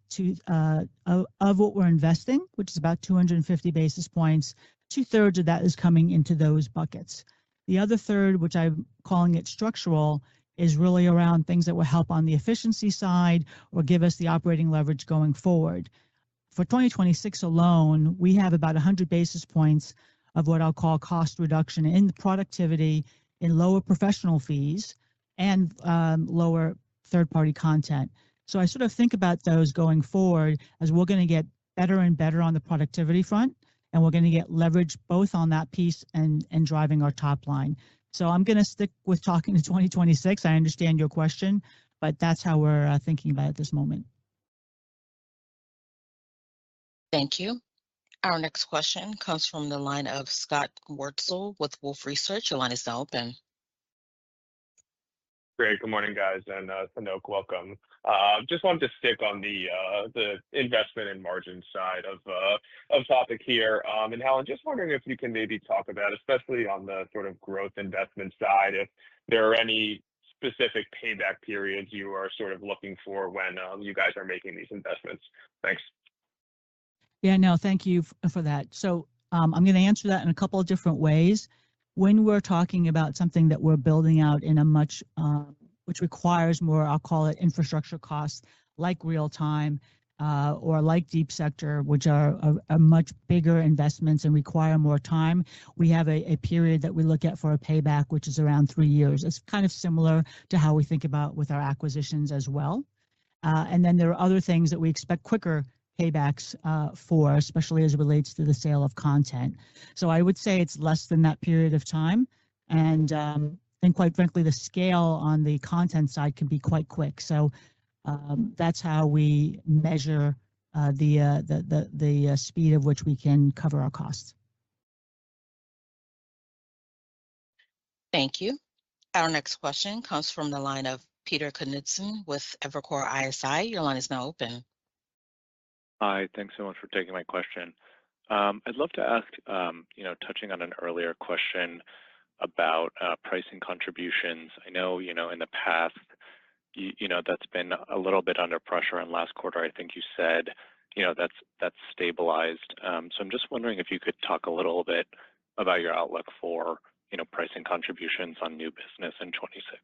of what we're investing, which is about 250 basis points. 2/3 of that is coming into those buckets. The other third, which I'm calling it structural, is really around things that will help on the efficiency side or give us the operating leverage going forward. For 2026 alone, we have about 100 basis points of what I'll call cost reduction in the productivity, in lower professional fees, and lower third-party content. So I sort of think about those going forward as we're going to get better and better on the productivity front, and we're going to get leverage both on that piece and driving our top line. So I'm going to stick with talking to 2026. I understand your question, but that's how we're thinking about it at this moment. Thank you. Our next question comes from the line of Scott Wurtzel with Wolfe Research. Your line is now open. Great. Good morning, guys, and Sanoke, welcome. Just wanted to stick on the investment and margin side of topic here. And Helen, just wondering if you can maybe talk about, especially on the sort of growth investment side, if there are any specific payback periods you are sort of looking for when you guys are making these investments. Thanks. Yeah, no, thank you for that. So I'm going to answer that in a couple of different ways. When we're talking about something that we're building out in a much, which requires more, I'll call it infrastructure costs, like real time or like deep sector, which are much bigger investments and require more time, we have a period that we look at for a payback, which is around 3 years. It's kind of similar to how we think about with our acquisitions as well. And then there are other things that we expect quicker paybacks for, especially as it relates to the sale of content. So I would say it's less than that period of time. And quite frankly, the scale on the content side can be quite quick. So that's how we measure the speed of which we can cover our costs. Thank you. Our next question comes from the line of Peter Knudsen with Evercore ISI. Your line is now open. Hi, thanks so much for taking my question. I'd love to ask, touching on an earlier question about pricing contributions. I know, in the past, that's been a little bit under pressure. And last quarter, I think you said, that's stabilized. So I'm just wondering if you could talk a little bit about your outlook for, pricing contributions on new business in 26.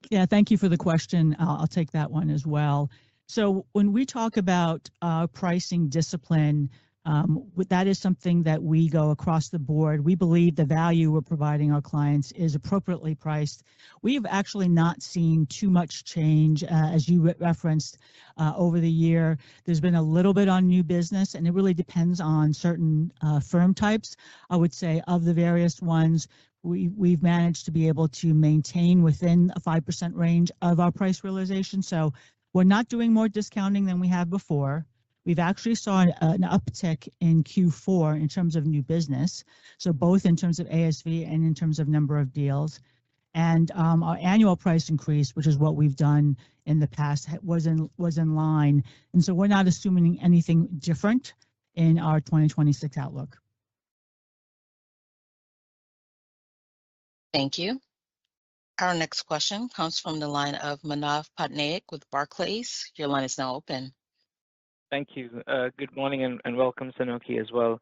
Yeah, thank you for the question. I'll take that one as well. So when we talk about pricing discipline, That is something that we go across the board. We believe the value we're providing our clients is appropriately priced. We've actually not seen too much change, as you referenced, over the year. There's been a little bit on new business, and it really depends on certain firm types. I would say of the various ones, we've managed to be able to maintain within a 5% range of our price realization. So we're not doing more discounting than we have before. We've actually saw an uptick in Q4 in terms of new business, so both in terms of ASV and in terms of number of deals. And our annual price increase, which is what we've done in the past, was in line. And so we're not assuming anything different in our 2026 outlook. Thank you. Our next question comes from the line of Manav Patnaik with Barclays. Your line is now open. Thank you. Good morning and welcome, Sanoke, as well.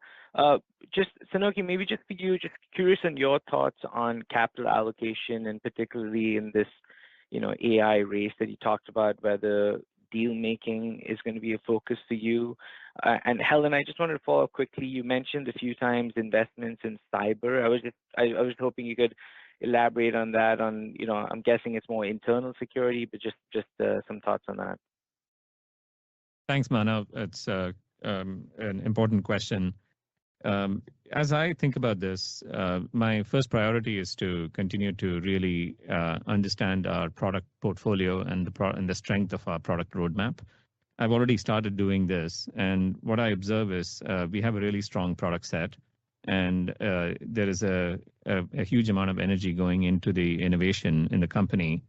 Just Sanoke, maybe just for you, just curious on your thoughts on capital allocation, and particularly in this, AI race that you talked about, where the deal making is going to be a focus for you. And Helen, I just wanted to follow up quickly. You mentioned a few times investments in cyber. I was hoping you could elaborate on that. I'm guessing it's more internal security, but just some thoughts on that. Thanks, Manav. It's an important question. As I think about this, my first priority is to continue to really understand our product portfolio and the strength of our product roadmap. I've already started doing this, and what I observe is we have a really strong product set, and there is a huge amount of energy going into the innovation in the company.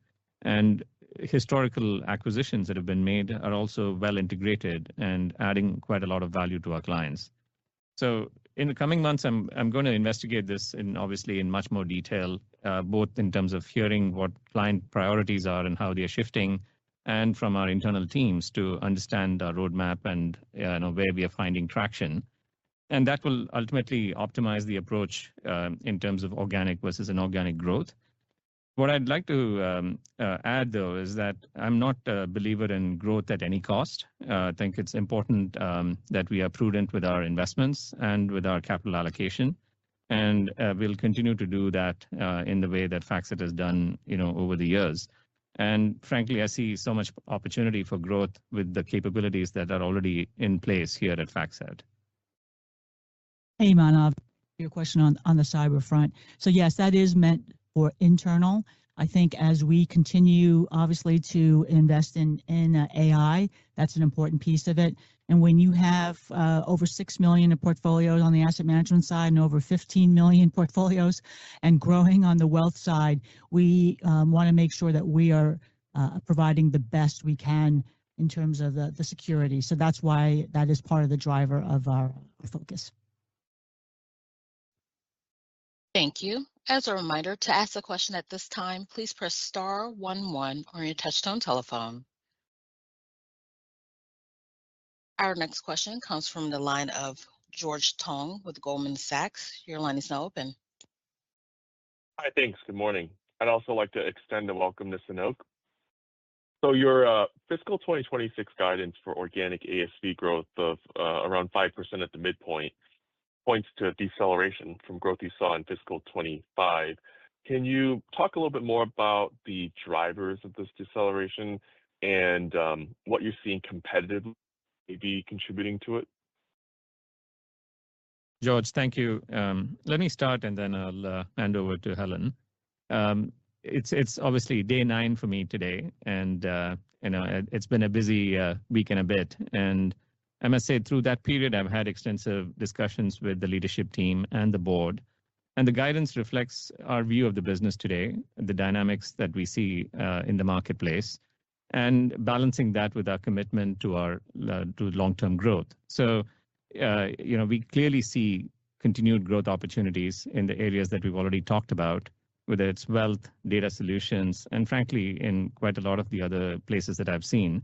And historical acquisitions that have been made are also well integrated and adding quite a lot of value to our clients. So in the coming months, I'm going to investigate this obviously in much more detail, both in terms of hearing what client priorities are and how they are shifting, and from our internal teams to understand our roadmap and where we are finding traction. And that will ultimately optimize the approach in terms of organic versus inorganic growth. What I'd like to add, though, is that I'm not a believer in growth at any cost. I think it's important that we are prudent with our investments and with our capital allocation. And we'll continue to do that in the way that FactSet has done, over the years. And frankly, I see so much opportunity for growth with the capabilities that are already in place here at FactSet. Hey, Manav, your question on the cyber front. So yes, that is meant for internal. I think as we continue, obviously, to invest in AI, that's an important piece of it. And when you have over 6 million in portfolios on the asset management side and over 15 million portfolios and growing on the wealth side, we want to make sure that we are providing the best we can in terms of the security. So that's why that is part of the driver of our focus. Thank you. As a reminder, to ask a question at this time, please press star 11 on your touchtone telephone. Our next question comes from the line of George Tong with Goldman Sachs. Your line is now open. Hi, thanks. Good morning. I'd also like to extend a welcome to Sanoke. So your fiscal 2026 guidance for organic ASV growth of around 5% at the midpoint points to a deceleration from growth you saw in fiscal 25. Can you talk a little bit more about the drivers of this deceleration and what you're seeing competitively maybe contributing to it? George, thank you. Let me start and then I'll hand over to Helen. It's obviously day 9 for me today, and it's been a busy week and a bit. And I must say, through that period, I've had extensive discussions with the leadership team and the board. And the guidance reflects our view of the business today, the dynamics that we see in the marketplace, and balancing that with our commitment to long-term growth. So, we clearly see continued growth opportunities in the areas that we've already talked about, whether it's wealth, data solutions, and frankly, in quite a lot of the other places that I've seen.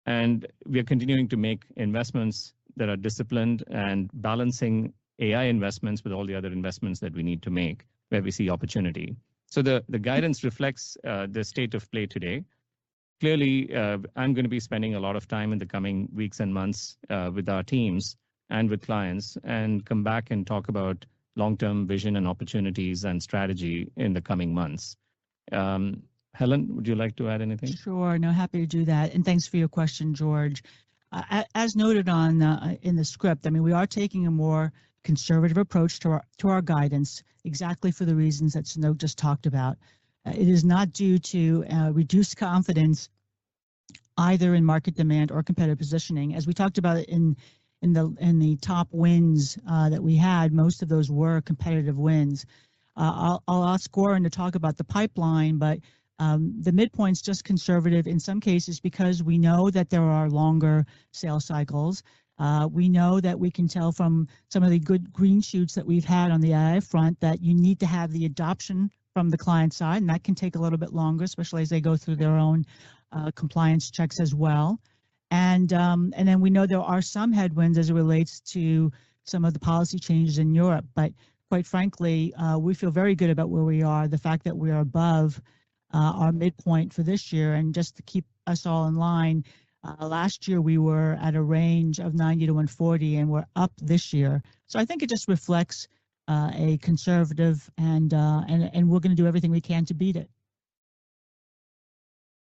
And we are continuing to make investments that are disciplined and balancing AI investments with all the other investments that we need to make where we see opportunity. So the guidance reflects the state of play today. Clearly, I'm going to be spending a lot of time in the coming weeks and months with our teams and with clients, and come back and talk about long-term vision and opportunities and strategy in the coming months. Helen, would you like to add anything? Sure, no, happy to do that. And thanks for your question, George. As noted on in the script, I mean, we are taking a more conservative approach to our guidance, exactly for the reasons that Sanoke just talked about. It is not due to reduced confidence either in market demand or competitive positioning. As we talked about in the top wins that we had, most of those were competitive wins. I'll ask Goran to talk about the pipeline, but the midpoint's just conservative in some cases because we know that there are longer sales cycles. We know that we can tell from some of the good green shoots that we've had on the AI front that you need to have the adoption from the client side, and that can take a little bit longer, especially as they go through their own compliance checks as well. And then we know there are some headwinds as it relates to some of the policy changes in Europe. But quite frankly, we feel very good about where we are, the fact that we are above our midpoint for this year. And just to keep us all in line, last year we were at a range of 90 to 140, and we're up this year. So I think it just reflects a conservative, and we're going to do everything we can to beat it.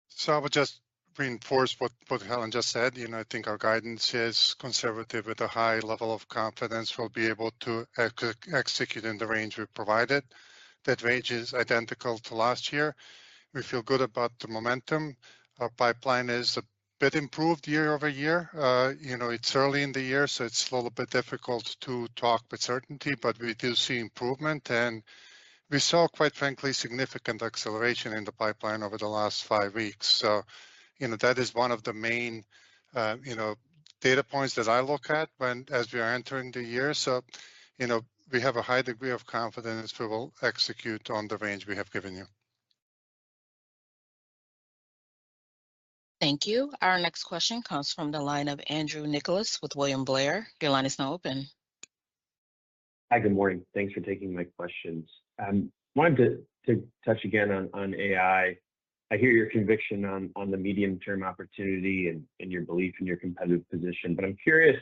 So I would just reinforce what Helen just said. You know, I think our guidance is conservative with a high level of confidence. We'll be able to execute in the range we provided. That range is identical to last year. We feel good about the momentum. Our pipeline is a bit improved year over year. You know, it's early in the year, so it's a little bit difficult to talk with certainty, but we do see improvement. And we saw, quite frankly, significant acceleration in the pipeline over the last 5 weeks. So, you know, that is one of the main, you know, data points that I look at as we are entering the year. So, you know, we have a high degree of confidence we will execute on the range we have given you. Thank you. Our next question comes from the line of Andrew Nicholas with William Blair. Your line is now open. Hi, good morning. Thanks for taking my questions. Wanted to touch again on AI. I hear your conviction on the medium-term opportunity and your belief in your competitive position, but I'm curious,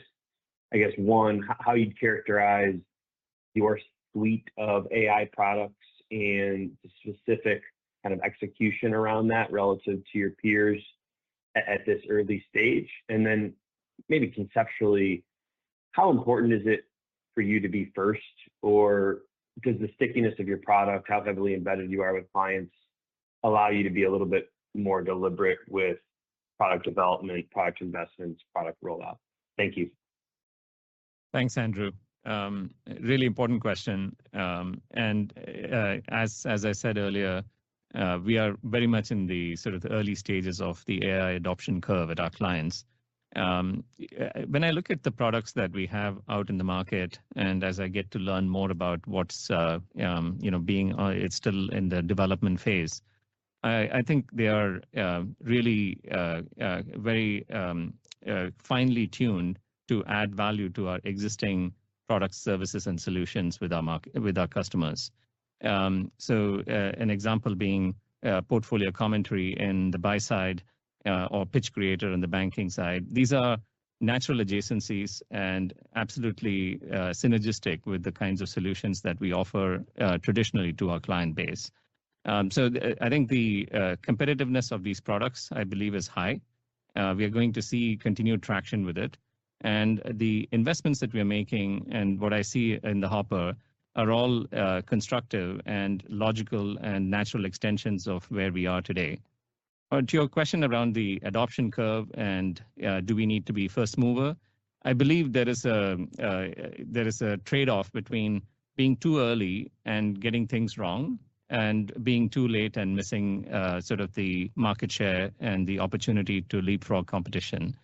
I guess, one, how you'd characterize your suite of AI products and the specific kind of execution around that relative to your peers at this early stage. And then maybe conceptually, how important is it for you to be first, or does the stickiness of your product, how heavily embedded you are with clients, allow you to be a little bit more deliberate with product development, product investments, product rollout? Thank you. Thanks, Andrew. Really important question. And as I said earlier, we are very much in the sort of early stages of the AI adoption curve at our clients. When I look at the products that we have out in the market, and as I get to learn more about what's it's still in the development phase, I think they are really very finely tuned to add value to our existing products, services, and solutions with our customers. So an example being portfolio commentary in the buy side or pitch creator on the banking side. These are natural adjacencies and absolutely synergistic with the kinds of solutions that we offer traditionally to our client base. So I think the competitiveness of these products, I believe, is high. We are going to see continued traction with it. And the investments that we are making and what I see in the hopper are all constructive and logical and natural extensions of where we are today. To your question around the adoption curve and do we need to be first mover, I believe there is a trade-off between being too early and getting things wrong and being too late and missing sort of the market share and the opportunity to leapfrog competition.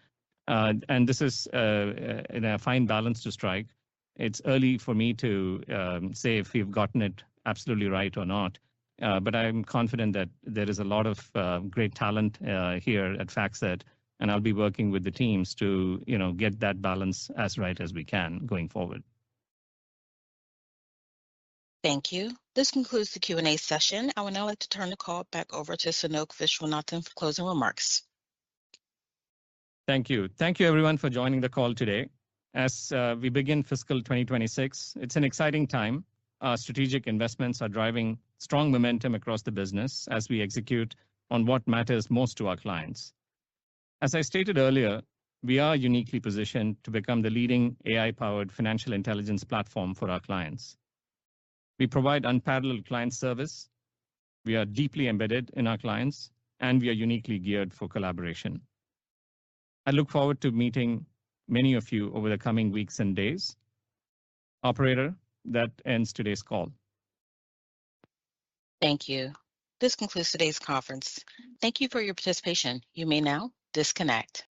And this is in a fine balance to strike. It's early for me to say if we've gotten it absolutely right or not, but I'm confident that there is a lot of great talent here at FactSet, and I'll be working with the teams to get that balance as right as we can going forward. Thank you. This concludes the Q&A session. I would now like to turn the call back over to Sanoke Viswanathan for closing remarks. Thank you. Thank you, everyone, for joining the call today. As we begin fiscal 2026, it's an exciting time. Our strategic investments are driving strong momentum across the business as we execute on what matters most to our clients. As I stated earlier, we are uniquely positioned to become the leading AI-powered financial intelligence platform for our clients. We provide unparalleled client service. We are deeply embedded in our clients, and we are uniquely geared for collaboration. I look forward to meeting many of you over the coming weeks and days. Operator, that ends today's call. Thank you. This concludes today's conference. Thank you for your participation. You may now disconnect.